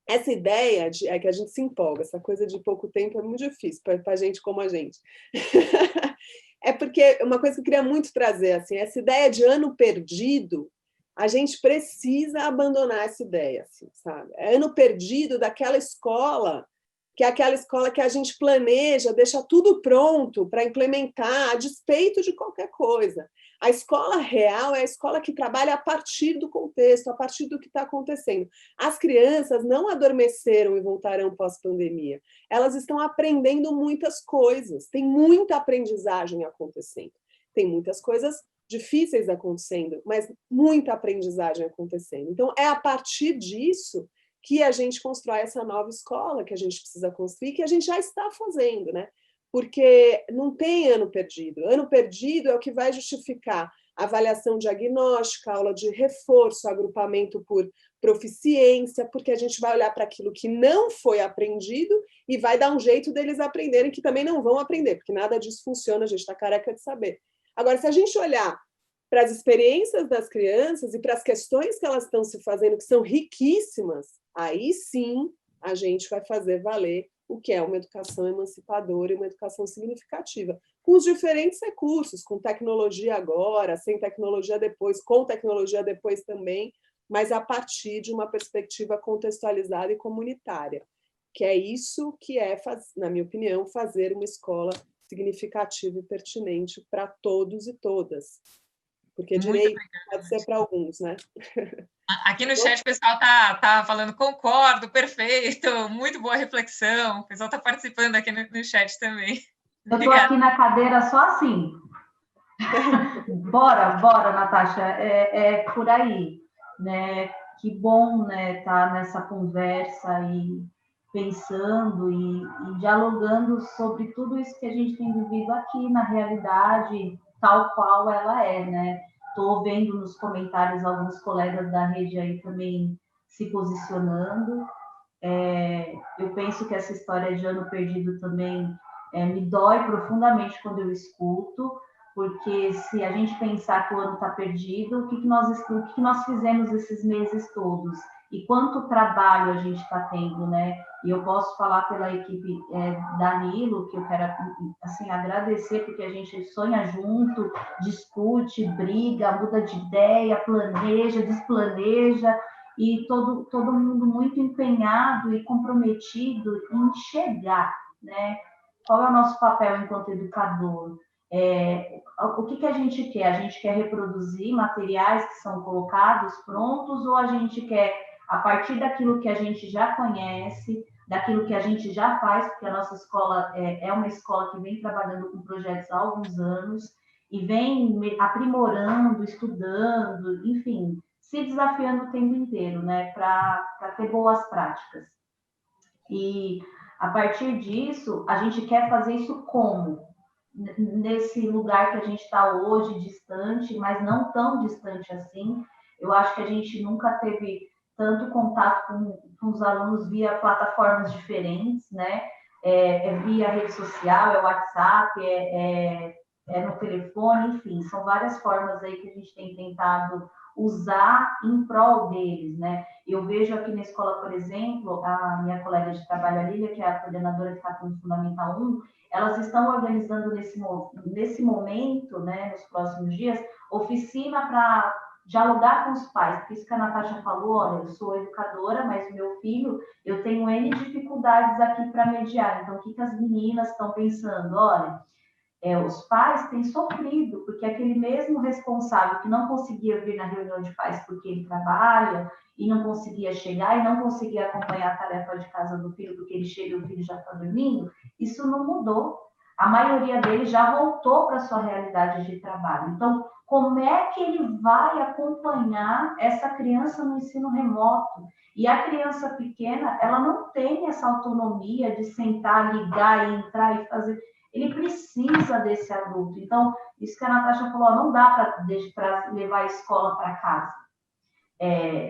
essa ideia é que a gente se empolga, essa coisa de pouco tempo é muito difícil para gente como a gente. É porque uma coisa que eu queria muito trazer, assim, essa ideia de ano perdido, a gente precisa abandonar essa ideia, assim, sabe? É ano perdido daquela escola, que é aquela escola que a gente planeja, deixa tudo pronto para implementar, a despeito de qualquer coisa. A escola real é a escola que trabalha a partir do contexto, a partir do que está acontecendo. As crianças não adormeceram e voltarão pós-pandemia. Elas estão aprendendo muitas coisas, tem muita aprendizagem acontecendo. Tem muitas coisas difíceis acontecendo, mas muita aprendizagem acontecendo. Então, é a partir disso que a gente constrói essa nova escola que a gente precisa construir, que a gente já está fazendo, né? Porque não tem ano perdido. Ano perdido é o que vai justificar avaliação diagnóstica, aula de reforço, agrupamento por proficiência, porque a gente vai olhar para aquilo que não foi aprendido e vai dar um jeito deles aprenderem, que também não vão aprender, porque nada disso funciona, a gente está careca de saber. Agora, se a gente olhar para as experiências das crianças e para as questões que elas estão se fazendo, que são riquíssimas, aí sim a gente vai fazer valer o que é uma educação emancipadora e uma educação significativa, com os diferentes recursos, com tecnologia agora, sem tecnologia depois, com tecnologia depois também, mas a partir de uma perspectiva contextualizada e comunitária, que é isso que é, na minha opinião, fazer uma escola significativa e pertinente para todos e todas. Porque direito pode ser para alguns, né? Aqui no chat o pessoal tá falando concordo, perfeito, muito boa reflexão. O pessoal está participando aqui no chat também. Eu estou aqui na cadeira só assim. Bora, Natasha, é por aí, né? Que bom, né, estar nessa conversa e pensando e dialogando sobre tudo isso que a gente tem vivido aqui na realidade, tal qual ela é, né? Estou vendo nos comentários alguns colegas da rede aí também se posicionando. Eu penso que essa história de ano perdido também me dói profundamente quando eu escuto, porque se a gente pensar que o ano está perdido, o que nós fizemos esses meses todos? E quanto trabalho a gente está tendo, né? E eu posso falar pela equipe da Nilo, que eu quero assim, agradecer, porque a gente sonha junto, discute, briga, muda de ideia, planeja, desplaneja, e todo mundo muito empenhado e comprometido em chegar, né? Qual é o nosso papel enquanto educador? O que a gente quer? A gente quer reproduzir materiais que são colocados prontos, ou a gente quer, a partir daquilo que a gente já conhece, daquilo que a gente já faz, porque a nossa escola é uma escola que vem trabalhando com projetos há alguns anos e vem aprimorando, estudando, enfim, se desafiando o tempo inteiro, né, para ter boas práticas. E a partir disso, a gente quer fazer isso como? Nesse lugar que a gente está hoje, distante, mas não tão distante assim. Eu acho que a gente nunca teve tanto contato com os alunos via plataformas diferentes, né? Via rede social, WhatsApp, no telefone, enfim, são várias formas aí que a gente tem tentado usar em prol deles, né? Eu vejo aqui na escola, por exemplo, a minha colega de trabalho, a Lília, que é a coordenadora que está no Fundamental 1, elas estão organizando nesse momento, né, nos próximos dias, oficina para dialogar com os pais, porque isso que a Natasha falou, olha, eu sou educadora, mas o meu filho, eu tenho N dificuldades aqui para mediar, então o que as meninas estão pensando? Olha, os pais têm sofrido, porque aquele mesmo responsável que não conseguia vir na reunião de pais porque ele trabalha e não conseguia chegar e não conseguia acompanhar a tarefa de casa do filho porque ele chega e o filho já está dormindo, isso não mudou. A maioria deles já voltou para a sua realidade de trabalho. Então, como é que ele vai acompanhar essa criança no ensino remoto? E a criança pequena, ela não tem essa autonomia de sentar, ligar e entrar e fazer. Ele precisa desse adulto. Então, isso que a Natasha falou, não dá para levar a escola para casa.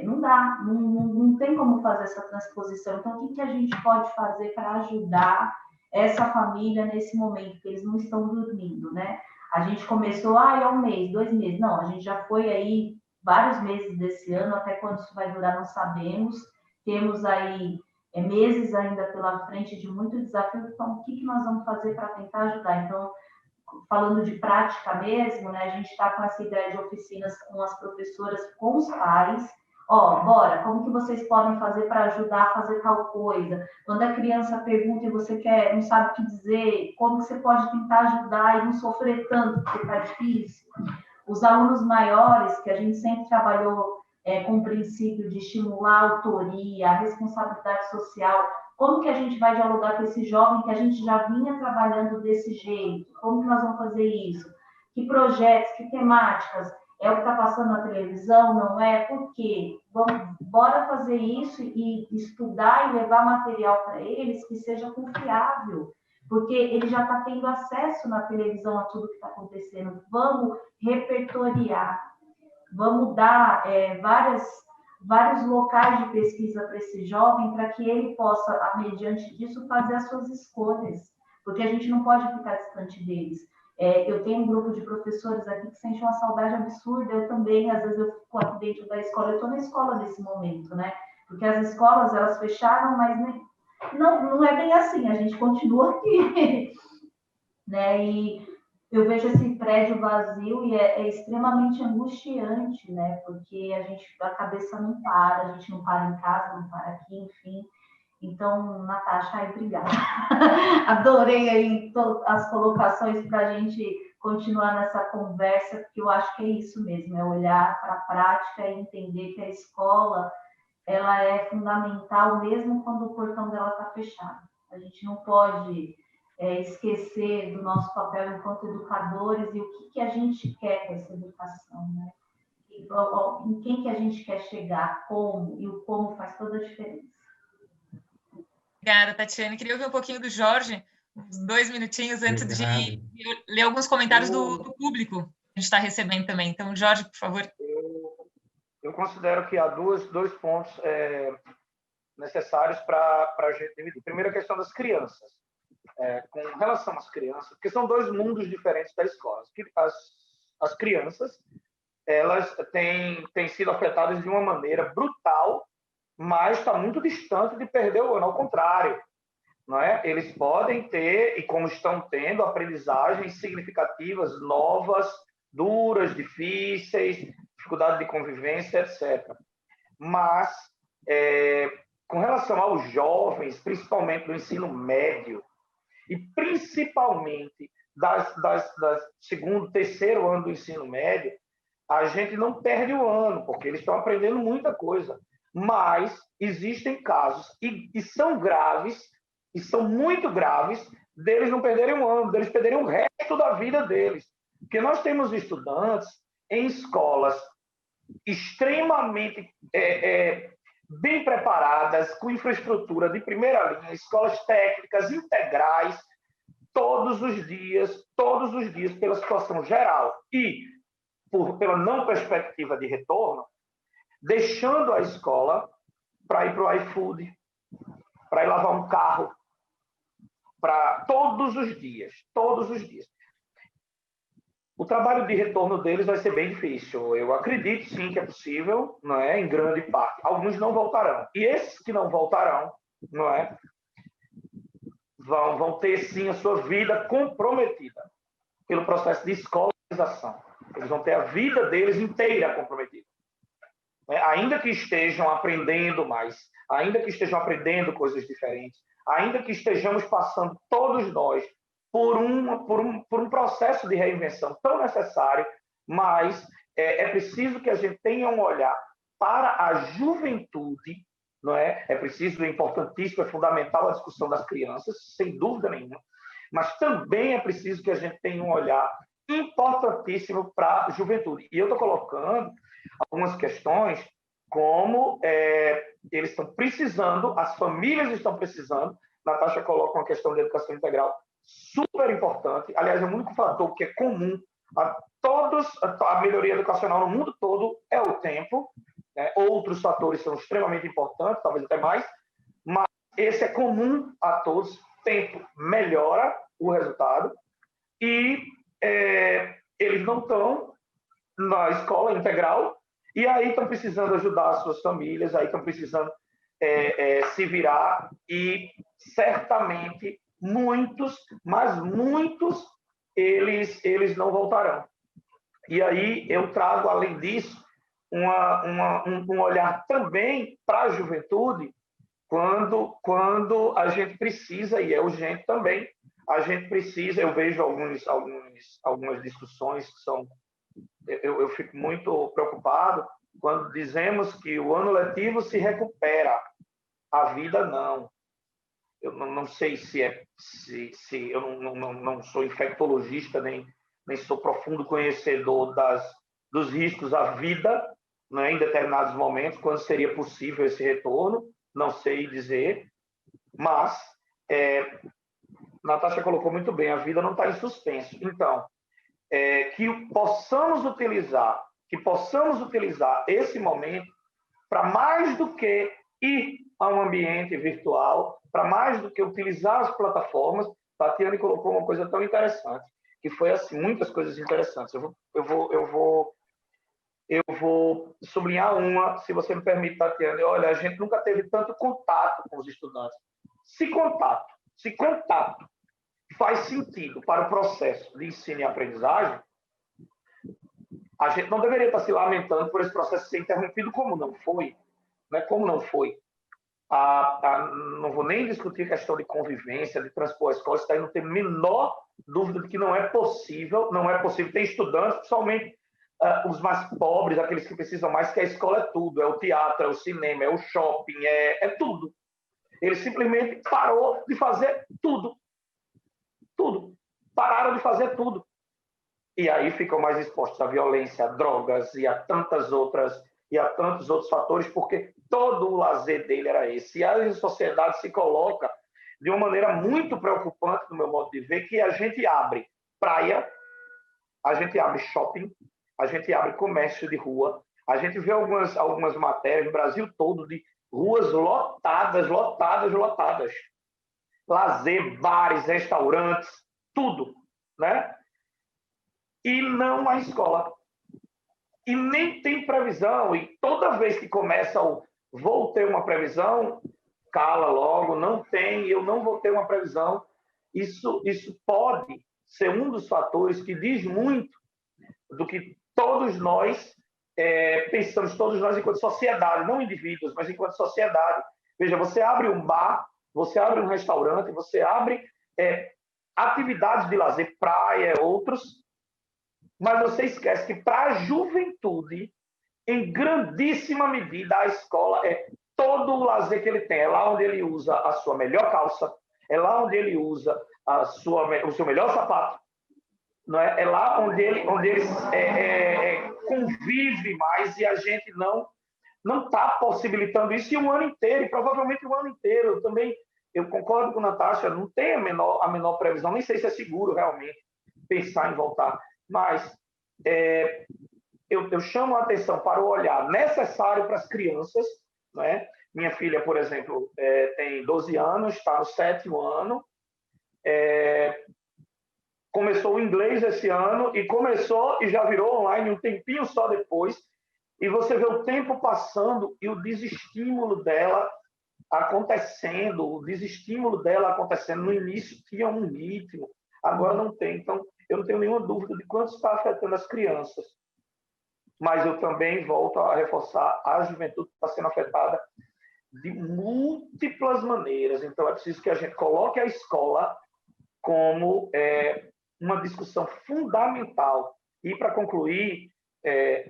Não dá, não tem como fazer essa transposição. Então, o que a gente pode fazer para ajudar essa família nesse momento, que eles não estão dormindo, né? A gente começou, é 1 mês, 2 meses. Não, a gente já foi aí vários meses desse ano, até quando isso vai durar não sabemos. Temos aí meses ainda pela frente de muito desafio. Então, o que nós vamos fazer para tentar ajudar? Então, falando de prática mesmo, né, a gente está com essa ideia de oficinas com as professoras, com os pais. Bora, como que vocês podem fazer para ajudar a fazer tal coisa? Quando a criança pergunta e você não sabe o que dizer, como que você pode tentar ajudar e não sofrer tanto, porque está difícil? Os alunos maiores, que a gente sempre trabalhou com o princípio de estimular a autoria, a responsabilidade social, como que a gente vai dialogar com esse jovem que a gente já vinha trabalhando desse jeito? Como que nós vamos fazer isso? Que projetos, que temáticas? É o que está passando na televisão? Não é? Por quê? Bora fazer isso e estudar e levar material para eles que seja confiável, porque ele já está tendo acesso na televisão a tudo que está acontecendo. Vamos repertoriar, vamos dar vários locais de pesquisa para esse jovem, para que ele possa, mediante disso, fazer as suas escolhas, porque a gente não pode ficar distante deles. Eu tenho um grupo de professores aqui que sentem uma saudade absurda, eu também, às vezes eu fico aqui dentro da escola, eu estou na escola nesse momento, né? Porque as escolas, elas fecharam, mas não é bem assim, a gente continua aqui, né? E eu vejo esse prédio vazio e é extremamente angustiante, né? Porque a cabeça não para, a gente não para em casa, não para aqui, enfim. Então, Natasha, obrigada. Adorei aí as colocações para a gente continuar nessa conversa, porque eu acho que é isso mesmo, é olhar para a prática e entender que a escola ela é fundamental mesmo quando o portão dela está fechado. A gente não pode esquecer do nosso papel enquanto educadores e o que a gente quer com essa educação, né? Em quem que a gente quer chegar, como, e o como faz toda a diferença. Obrigada, Tatiane. Queria ouvir um pouquinho do Jorge, uns 2 minutinhos antes de ler alguns comentários do público que a gente está recebendo também. Então, Jorge, por favor. Eu considero que há dois pontos necessários para a gente dividir. Primeiro, a questão das crianças. com relação às crianças, porque são dois mundos diferentes da escola. As crianças, elas têm sido afetadas de uma maneira brutal, mas está muito distante de perder o ano, ao contrário. Não é? Eles podem ter, e como estão tendo, aprendizagens significativas, novas, duras, difíceis, dificuldade de convivência, etc. Mas, com relação aos jovens, principalmente do ensino médio, e principalmente segundo, terceiro ano do ensino médio, a gente não perde o ano, porque eles estão aprendendo muita coisa. Mas existem casos, e são graves, e são muito graves, deles não perderem um ano, deles perderem o resto da vida deles. Porque nós temos estudantes em escolas extremamente bem preparadas, com infraestrutura de primeira linha, escolas técnicas integrais, todos os dias, pela situação geral e pela não perspectiva de retorno, deixando a escola para ir para o iFood, para ir lavar um carro, para todos os dias. O trabalho de retorno deles vai ser bem difícil. Eu acredito, sim, que é possível, não é? Em grande parte. Alguns não voltarão. E esses que não voltarão, não é? Vão ter, sim, a sua vida comprometida pelo processo de escolarização. Eles vão ter a vida deles inteira comprometida. Ainda que estejam aprendendo mais, ainda que estejam aprendendo coisas diferentes, ainda que estejamos passando, todos nós, por um processo de reinvenção tão necessário, mas é preciso que a gente tenha um olhar para a juventude, não é? É preciso, é importantíssimo, é fundamental a discussão das crianças, sem dúvida nenhuma, mas também é preciso que a gente tenha um olhar importantíssimo para a juventude. E eu estou colocando algumas questões como eles estão precisando, as famílias estão precisando. Natasha coloca uma questão de educação integral super importante. Aliás, é o único fator que é comum a todos, a melhoria educacional no mundo todo é o tempo. Né? Outros fatores são extremamente importantes, talvez até mais, mas esse é comum a todos. Tempo melhora o resultado e eles não estão na escola integral e aí estão precisando ajudar as suas famílias, aí estão precisando se virar e certamente muitos, mas muitos, eles não voltarão. E aí eu trago, além disso, um olhar também para a juventude quando a gente precisa, e é urgente também, a gente precisa, eu vejo algumas discussões que são... Eu fico muito preocupado quando dizemos que o ano letivo se recupera, a vida não. Eu não sei se eu não sou infectologista, nem sou profundo conhecedor dos riscos à vida, né, em determinados momentos, quando seria possível esse retorno, não sei dizer, mas Natasha colocou muito bem, a vida não está em suspenso. Então, que possamos utilizar esse momento para mais do que ir a um ambiente virtual, para mais do que utilizar as plataformas. Tatiane colocou uma coisa tão interessante, que foi assim, muitas coisas interessantes. Eu vou sublinhar uma, se você me permite, Tatiane. Olha, a gente nunca teve tanto contato com os estudantes. Se contato faz sentido para o processo de ensino e aprendizagem, a gente não deveria estar se lamentando por esse processo ser interrompido, como não foi. Né? Como não foi. Não vou nem discutir a questão de convivência, de transpor a escola, isso daí não tem a menor dúvida de que não é possível. Tem estudantes, principalmente os mais pobres, aqueles que precisam mais, que a escola é tudo, é o teatro, é o cinema, é o shopping, é tudo. Ele simplesmente parou de fazer tudo. Pararam de fazer tudo. E aí ficam mais expostos à violência, a drogas e a tantos outros fatores, porque todo o lazer dele era esse. E a sociedade se coloca de uma maneira muito preocupante, no meu modo de ver, que a gente abre praia, a gente abre shopping, a gente abre comércio de rua, a gente vê algumas matérias no Brasil todo de ruas lotadas. lazer, bares, restaurantes, tudo, né? E não a escola. E nem tem previsão, e toda vez que começa o vou ter uma previsão, cala logo, não tem, eu não vou ter uma previsão. Isso pode ser um dos fatores que diz muito do que todos nós pensamos, todos nós enquanto sociedade, não indivíduos, mas enquanto sociedade. Veja, você abre um bar, você abre um restaurante, você abre atividades de lazer, praia, outros, mas você esquece que para a juventude, em grandíssima medida, a escola é todo o lazer que ele tem. É lá onde ele usa a sua melhor calça, é lá onde ele usa o seu melhor sapato, não é? É lá onde ele convive mais, e a gente não está possibilitando isso. E o ano inteiro, e provavelmente o ano inteiro. Eu concordo com a Natasha, não tem a menor previsão, nem sei se é seguro realmente pensar em voltar. Mas eu chamo a atenção para o olhar necessário para as crianças, né? Minha filha, por exemplo, tem 12 anos, está no 7º ano, começou o inglês esse ano, e começou e já virou online um tempinho só depois, e você vê o tempo passando e o desestímulo dela acontecendo. No início tinha um ritmo, agora não tem. Então, eu não tenho nenhuma dúvida de quanto está afetando as crianças. Mas eu também volto a reforçar, a juventude está sendo afetada de múltiplas maneiras. Então, é preciso que a gente coloque a escola como uma discussão fundamental. E, para concluir,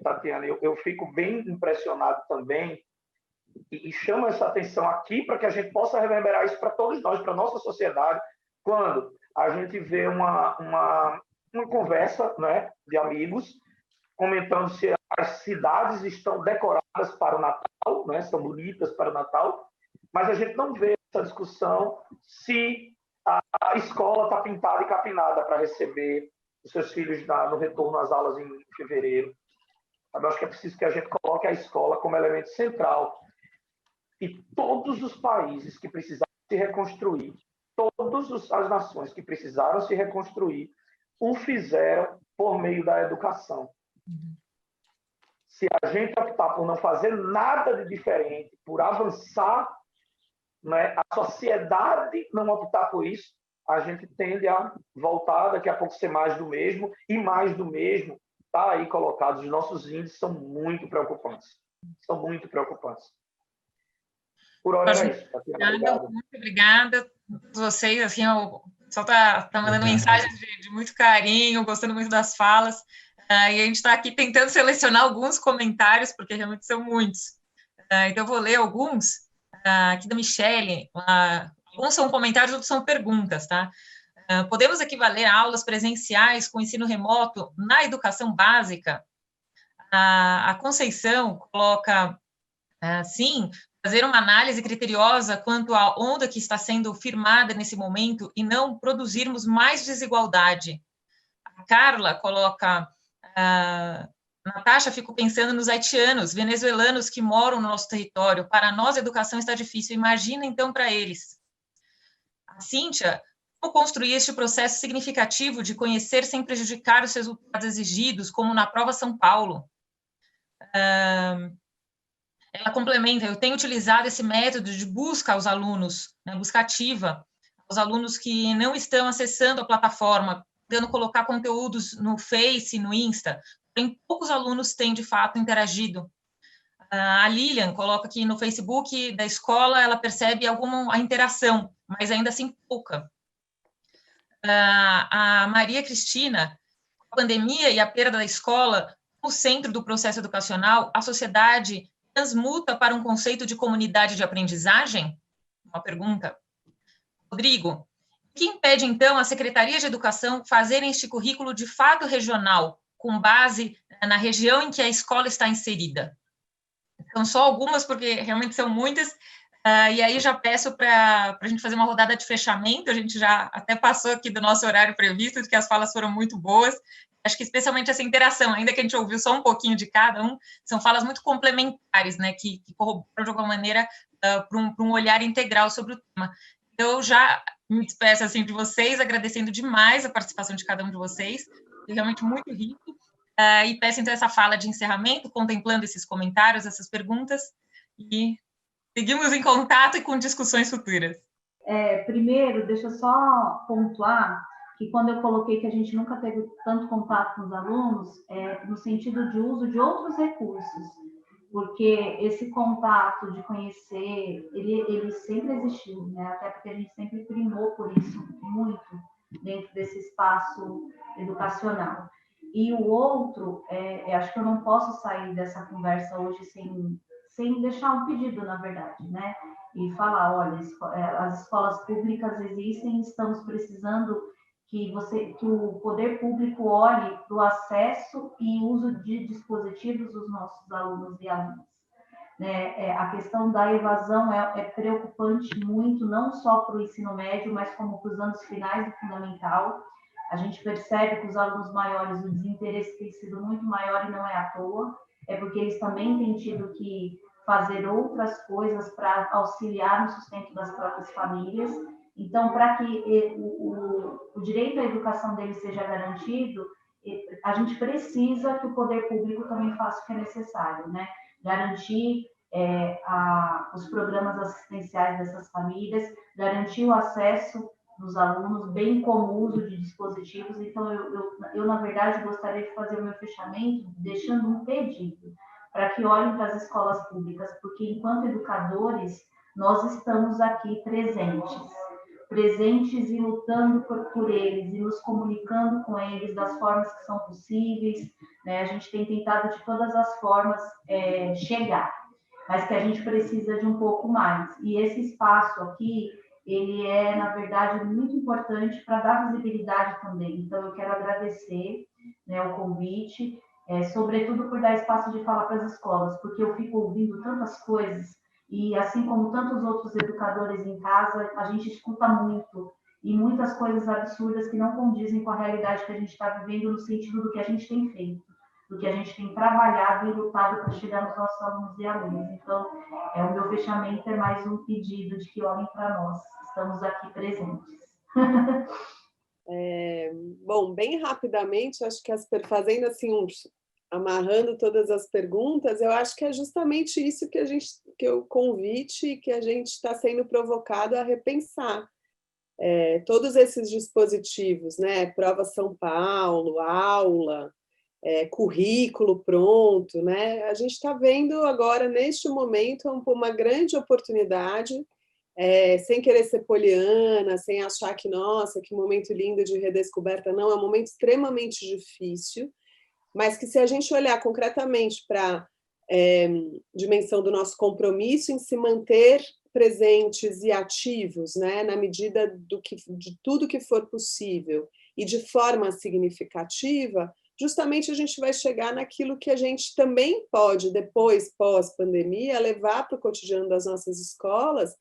Tatiana, eu fico bem impressionado também, e chamo essa atenção aqui para que a gente possa reverberar isso para todos nós, para a nossa sociedade, quando a gente vê uma conversa, né, de amigos comentando se as cidades estão decoradas para o Natal, né, são bonitas para o Natal, mas a gente não vê essa discussão se a escola está pintada e capinada para receber os seus filhos no retorno às aulas em fevereiro. Eu acho que é preciso que a gente coloque a escola como elemento central. E todos os países que precisaram se reconstruir, todas as nações que precisaram se reconstruir, o fizeram por meio da educação. Se a gente optar por não fazer nada de diferente, por avançar, né, a sociedade não optar por isso, a gente tende a voltar daqui a pouco ser mais do mesmo, e mais do mesmo está aí colocado. Os nossos índices são muito preocupantes. São muito preocupantes. Por hora era isso. Muito obrigada a vocês. Assim, o pessoal está mandando mensagens de muito carinho, gostando muito das falas. E a gente está aqui tentando selecionar alguns comentários, porque realmente são muitos. Então, eu vou ler alguns. Aqui da Michele. Alguns são comentários, outros são perguntas, tá? Podemos equivaler a aulas presenciais com ensino remoto na educação básica? A Conceição coloca, sim, fazer uma análise criteriosa quanto à onda que está sendo firmada nesse momento e não produzirmos mais desigualdade. A Carla coloca, Natasha, fico pensando nos haitianos, venezuelanos que moram no nosso território. Para nós, a educação está difícil. Imagina, então, para eles. A Cíntia, como construir este processo significativo de conhecer sem prejudicar os resultados exigidos, como na prova São Paulo? Ela complementa, eu tenho utilizado esse método de busca aos alunos, né, busca ativa, aos alunos que não estão acessando a plataforma, tentando colocar conteúdos no Face, no Insta, porém poucos alunos têm, de fato, interagido. A Lilian coloca que no Facebook da escola ela percebe alguma interação, mas ainda assim pouca. A Maria Cristina, a pandemia e a perda da escola, no centro do processo educacional, a sociedade transmuta para um conceito de comunidade de aprendizagem? Uma pergunta. Rodrigo, o que impede, então, a Secretaria de Educação fazerem este currículo de fato regional, com base na região em que a escola está inserida? São só algumas, porque realmente são muitas, e aí já peço para a gente fazer uma rodada de fechamento. A gente já até passou aqui do nosso horário previsto, porque as falas foram muito boas. Acho que especialmente essa interação, ainda que a gente ouviu só um pouquinho de cada um, são falas muito complementares, né, que corroboram de alguma maneira para um olhar integral sobre o tema. Eu já me despeço assim de vocês, agradecendo demais a participação de cada um de vocês, é realmente muito rico, e peço então essa fala de encerramento, contemplando esses comentários, essas perguntas, e seguimos em contato e com discussões futuras. Primeiro, deixa eu só pontuar que quando eu coloquei que a gente nunca teve tanto contato com os alunos, no sentido de uso de outros recursos, porque esse contato de conhecer, ele sempre existiu, né? Até porque a gente sempre primou por isso muito dentro desse espaço educacional. E o outro, acho que eu não posso sair dessa conversa hoje sem deixar um pedido, na verdade, né? E falar, olha, as escolas públicas existem, estamos precisando que o poder público olhe para o acesso e uso de dispositivos dos nossos alunos e alunas. A questão da evasão é preocupante muito, não só para o ensino médio, mas como para os anos finais do fundamental. A gente percebe que os alunos maiores, o desinteresse tem sido muito maior e não é à toa, é porque eles também têm tido que fazer outras coisas para auxiliar no sustento das próprias famílias. Então, para que o direito à educação deles seja garantido, a gente precisa que o poder público também faça o que é necessário, né? Garantir os programas assistenciais dessas famílias, garantir o acesso dos alunos, bem como o uso de dispositivos. Então, eu na verdade, gostaria de fazer o meu fechamento deixando um pedido para que olhem para as escolas públicas, porque enquanto educadores, nós estamos aqui presentes e lutando por eles, e nos comunicando com eles das formas que são possíveis, né? A gente tem tentado de todas as formas chegar, mas que a gente precisa de um pouco mais. E esse espaço aqui, ele é, na verdade, muito importante para dar visibilidade também. Então, eu quero agradecer, né, o convite, sobretudo por dar espaço de fala para as escolas, porque eu fico ouvindo tantas coisas, e assim como tantos outros educadores em casa, a gente escuta muito, e muitas coisas absurdas que não condizem com a realidade que a gente está vivendo, no sentido do que a gente tem feito, do que a gente tem trabalhado e lutado para chegar nos nossos alunos e alunas. Então, o meu fechamento é mais um pedido de que olhem para nós, estamos aqui presentes. Bom, bem rapidamente, acho que fazendo assim amarrando todas as perguntas, eu acho que é justamente isso que o convite que a gente está sendo provocado a repensar. Todos esses dispositivos, né? Prova São Paulo, aula, currículo pronto, né? A gente está vendo agora, neste momento, uma grande oportunidade, sem querer ser poliana, sem achar que, nossa, que momento lindo de redescoberta, não, é um momento extremamente difícil, mas que se a gente olhar concretamente para a dimensão do nosso compromisso em se manter presentes e ativos, né, na medida de tudo que for possível e de forma significativa, justamente a gente vai chegar naquilo que a gente também pode, depois, pós-pandemia, levar para o cotidiano das nossas escolas,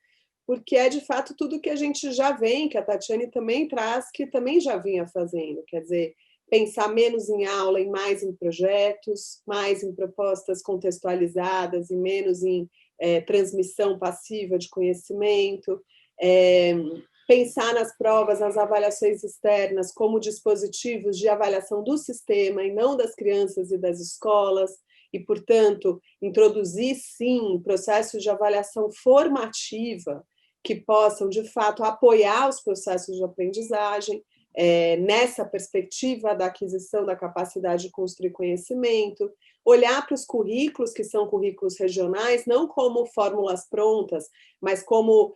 porque é, de fato, tudo que a gente já vem, que a Tatiane também traz, que também já vinha fazendo, quer dizer, pensar menos em aula e mais em projetos, mais em propostas contextualizadas e menos em transmissão passiva de conhecimento, pensar nas provas, nas avaliações externas como dispositivos de avaliação do sistema e não das crianças e das escolas, e, portanto, introduzir, sim, processos de avaliação formativa que possam, de fato, apoiar os processos de aprendizagem, nessa perspectiva da aquisição da capacidade de construir conhecimento, olhar para os currículos, que são currículos regionais, não como fórmulas prontas, mas como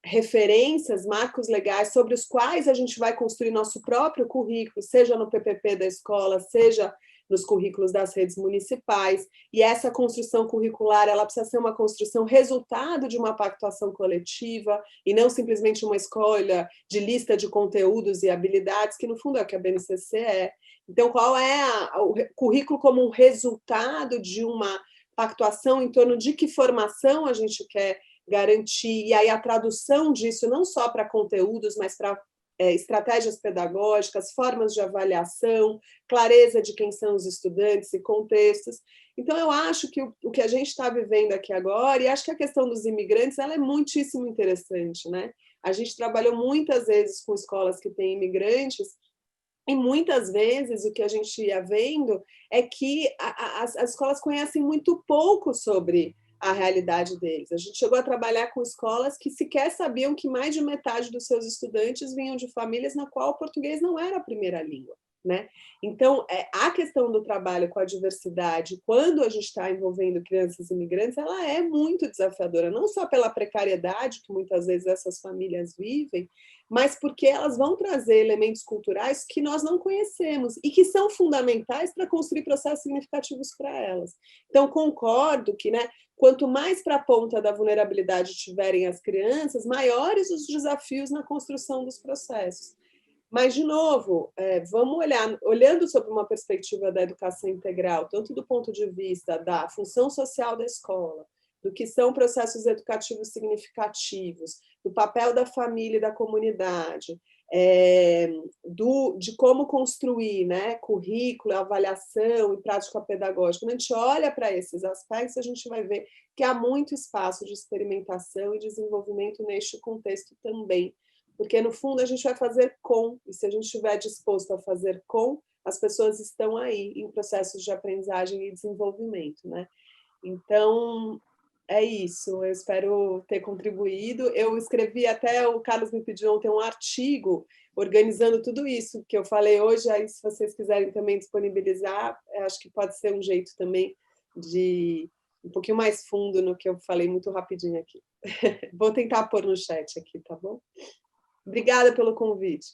referências, marcos legais sobre os quais a gente vai construir nosso próprio currículo, seja no PPP da escola, seja nos currículos das redes municipais, e essa construção curricular ela precisa ser uma construção resultado de uma pactuação coletiva, e não simplesmente uma escolha de lista de conteúdos e habilidades, que no fundo é o que a BNCC é. Então, qual é o currículo como um resultado de uma pactuação em torno de que formação a gente quer garantir, e aí a tradução disso não só para conteúdos, mas para estratégias pedagógicas, formas de avaliação, clareza de quem são os estudantes e contextos. Então, eu acho que o que a gente está vivendo aqui agora, e acho que a questão dos imigrantes ela é muitíssimo interessante, né? A gente trabalhou muitas vezes com escolas que têm imigrantes, e muitas vezes o que a gente ia vendo é que as escolas conhecem muito pouco sobre a realidade deles. A gente chegou a trabalhar com escolas que sequer sabiam que mais de metade dos seus estudantes vinham de famílias na qual o português não era a primeira língua, né? Então, a questão do trabalho com a diversidade, quando a gente está envolvendo crianças imigrantes, ela é muito desafiadora, não só pela precariedade que muitas vezes essas famílias vivem, mas porque elas vão trazer elementos culturais que nós não conhecemos e que são fundamentais para construir processos significativos para elas. Então, concordo que, né, quanto mais para a ponta da vulnerabilidade tiverem as crianças, maiores os desafios na construção dos processos. Mas, de novo, vamos olhando sobre uma perspectiva da educação integral, tanto do ponto de vista da função social da escola, do que são processos educativos significativos, do papel da família e da comunidade, de como construir, né, currículo, avaliação e prática pedagógica. Quando a gente olha para esses aspectos, a gente vai ver que há muito espaço de experimentação e desenvolvimento neste contexto também, porque, no fundo, a gente vai fazer com, e se a gente estiver disposto a fazer com, as pessoas estão aí em processos de aprendizagem e desenvolvimento, né? Então, é isso, eu espero ter contribuído. Eu escrevi até, o Carlos me pediu ontem um artigo organizando tudo isso que eu falei hoje, aí se vocês quiserem também disponibilizar, acho que pode ser um jeito também de um pouquinho mais fundo no que eu falei muito rapidinho aqui. Vou tentar pôr no chat aqui, tá bom? Obrigada pelo convite.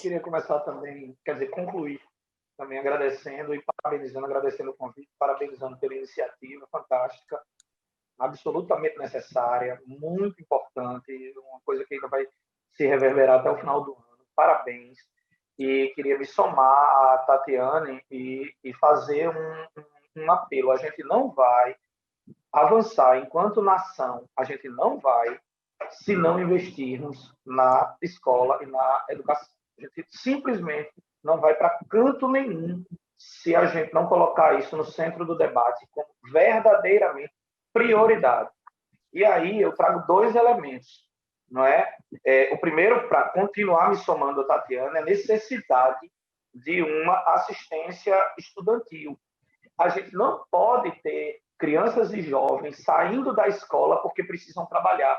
Queria começar também, quer dizer, concluir também agradecendo e parabenizando, agradecendo o convite, parabenizando pela iniciativa fantástica, absolutamente necessária, muito importante, uma coisa que ainda vai se reverberar até o final do ano. Parabéns. E queria me somar a Tatiane e fazer um apelo. A gente não vai avançar enquanto nação, a gente não vai se não investirmos na escola e na educação. A gente simplesmente não vai para canto nenhum se a gente não colocar isso no centro do debate como verdadeiramente prioridade. E aí eu trago dois elementos, não é? O primeiro, para continuar me somando a Tatiana, é a necessidade de uma assistência estudantil. A gente não pode ter crianças e jovens saindo da escola porque precisam trabalhar.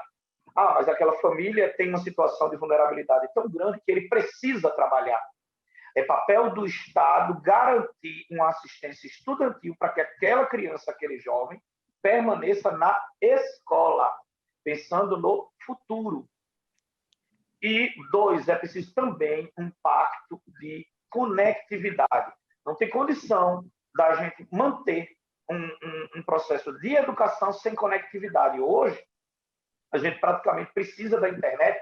Ah, mas aquela família tem uma situação de vulnerabilidade tão grande que ele precisa trabalhar. É papel do Estado garantir uma assistência estudantil para que aquela criança, aquele jovem, permaneça na escola, pensando no futuro. E, dois, é preciso também um pacto de conectividade. Não tem condição da gente manter um processo de educação sem conectividade. Hoje, a gente praticamente precisa da internet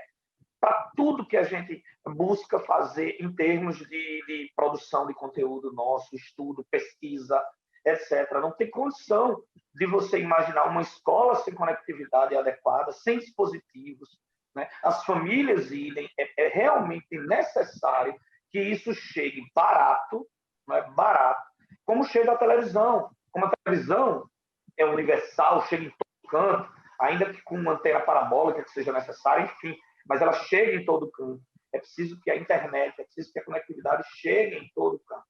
para tudo que a gente busca fazer em termos de produção de conteúdo nosso, estudo, pesquisa, etc. Não tem condição de você imaginar uma escola sem conectividade adequada, sem dispositivos, né? As famílias irem, é realmente necessário que isso chegue barato, não é barato, como chega a televisão. Como a televisão é universal, chega em todo canto, ainda que com uma antena parabólica que seja necessária, enfim, mas ela chega em todo canto. É preciso que a internet, é preciso que a conectividade chegue em todo canto.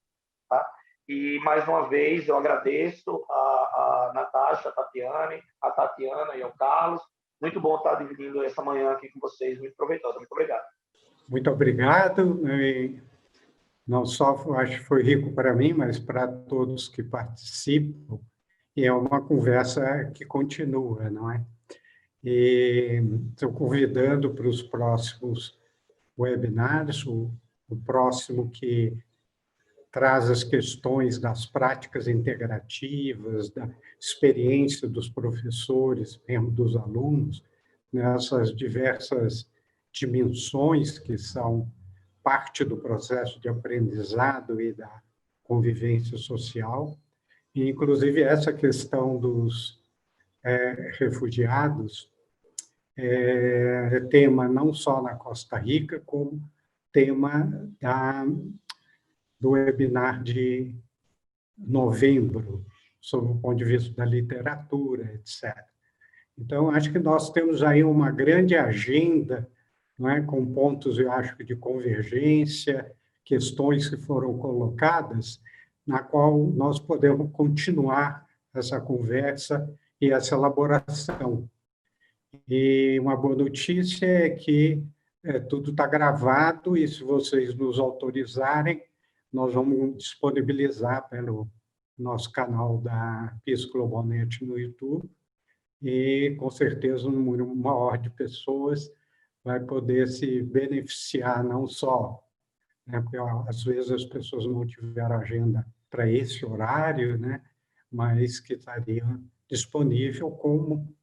Tá? E, mais uma vez, eu agradeço a Natasha, a Tatiana e ao Carlos. Muito bom estar dividindo essa manhã aqui com vocês. Muito proveitosa. Muito obrigado. Muito obrigado. Não só acho que foi rico para mim, mas para todos que participam. E é uma conversa que continua, não é? E estou convidando para os próximos webinars, o próximo que traz as questões das práticas integrativas, da experiência dos professores, mesmo dos alunos, nessas diversas dimensões que são parte do processo de aprendizado e da convivência social, e, inclusive, essa questão dos refugiados é tema não só na Costa Rica, como tema do webinar de novembro, sob o ponto de vista da literatura, etc. Então, acho que nós temos aí uma grande agenda não é? Com pontos, eu acho, de convergência, questões que foram colocadas, na qual nós podemos continuar essa conversa e essa elaboração. E uma boa notícia é que tudo está gravado e, se vocês nos autorizarem, nós vamos disponibilizar pelo nosso canal da PIS Globonet no YouTube e, com certeza, um número maior de pessoas vai poder se beneficiar, não só, né, porque às vezes as pessoas não tiveram agenda para esse horário, né, mas que estariam disponível como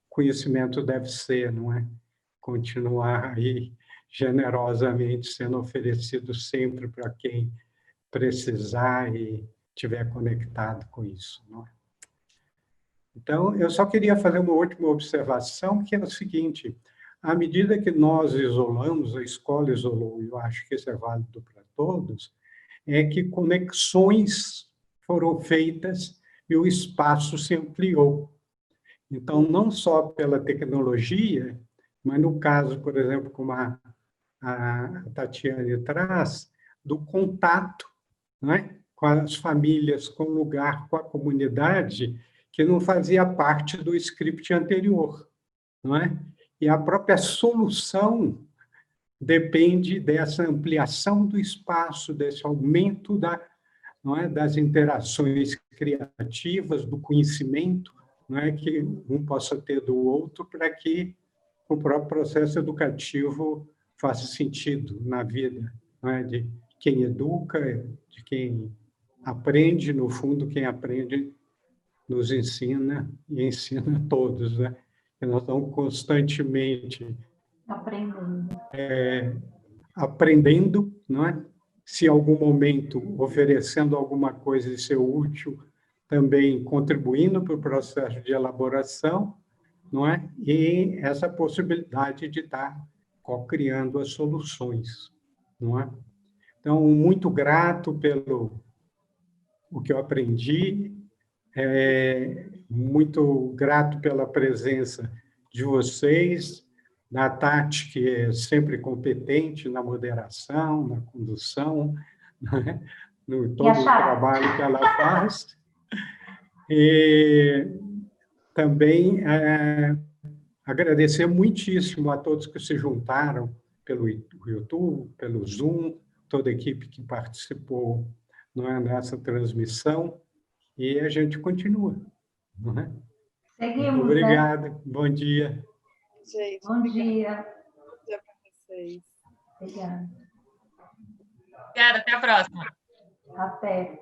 conhecimento deve ser, não é? Continuar aí generosamente sendo oferecido sempre para quem precisar e estiver conectado com isso, não é? Então, eu só queria fazer uma última observação, que é o seguinte: à medida que nós isolamos, a escola isolou, e eu acho que isso é válido para todos, é que conexões foram feitas e o espaço se ampliou. Então, não só pela tecnologia, mas no caso, por exemplo, como a Tatiane traz, do contato, não é? Com as famílias, com o lugar, com a comunidade, que não fazia parte do script anterior, não é? E a própria solução depende dessa ampliação do espaço, desse aumento não é, das interações criativas, do conhecimento, não é, que um possa ter do outro, para que o próprio processo educativo faça sentido na vida, não é, de quem educa, de quem aprende. No fundo, quem aprende nos ensina e ensina a todos, né? E nós estamos constantemente aprendendo, não é? Se em algum momento oferecendo alguma coisa de ser útil, também contribuindo para o processo de elaboração, não é? E essa possibilidade de estar co-criando as soluções, não é? Então, muito grato pelo o que eu aprendi, muito grato pela presença de vocês, da Tati, que é sempre competente na moderação, na condução, né? No todo o trabalho que ela faz. E também agradecer muitíssimo a todos que se juntaram pelo YouTube, pelo Zoom, toda a equipe que participou, não é, nessa transmissão, e a gente continua, não é? Seguimos, muito obrigado, né? Bom dia. Gente, bom dia. Bom dia para vocês. Obrigada. Obrigada, até a próxima. Até.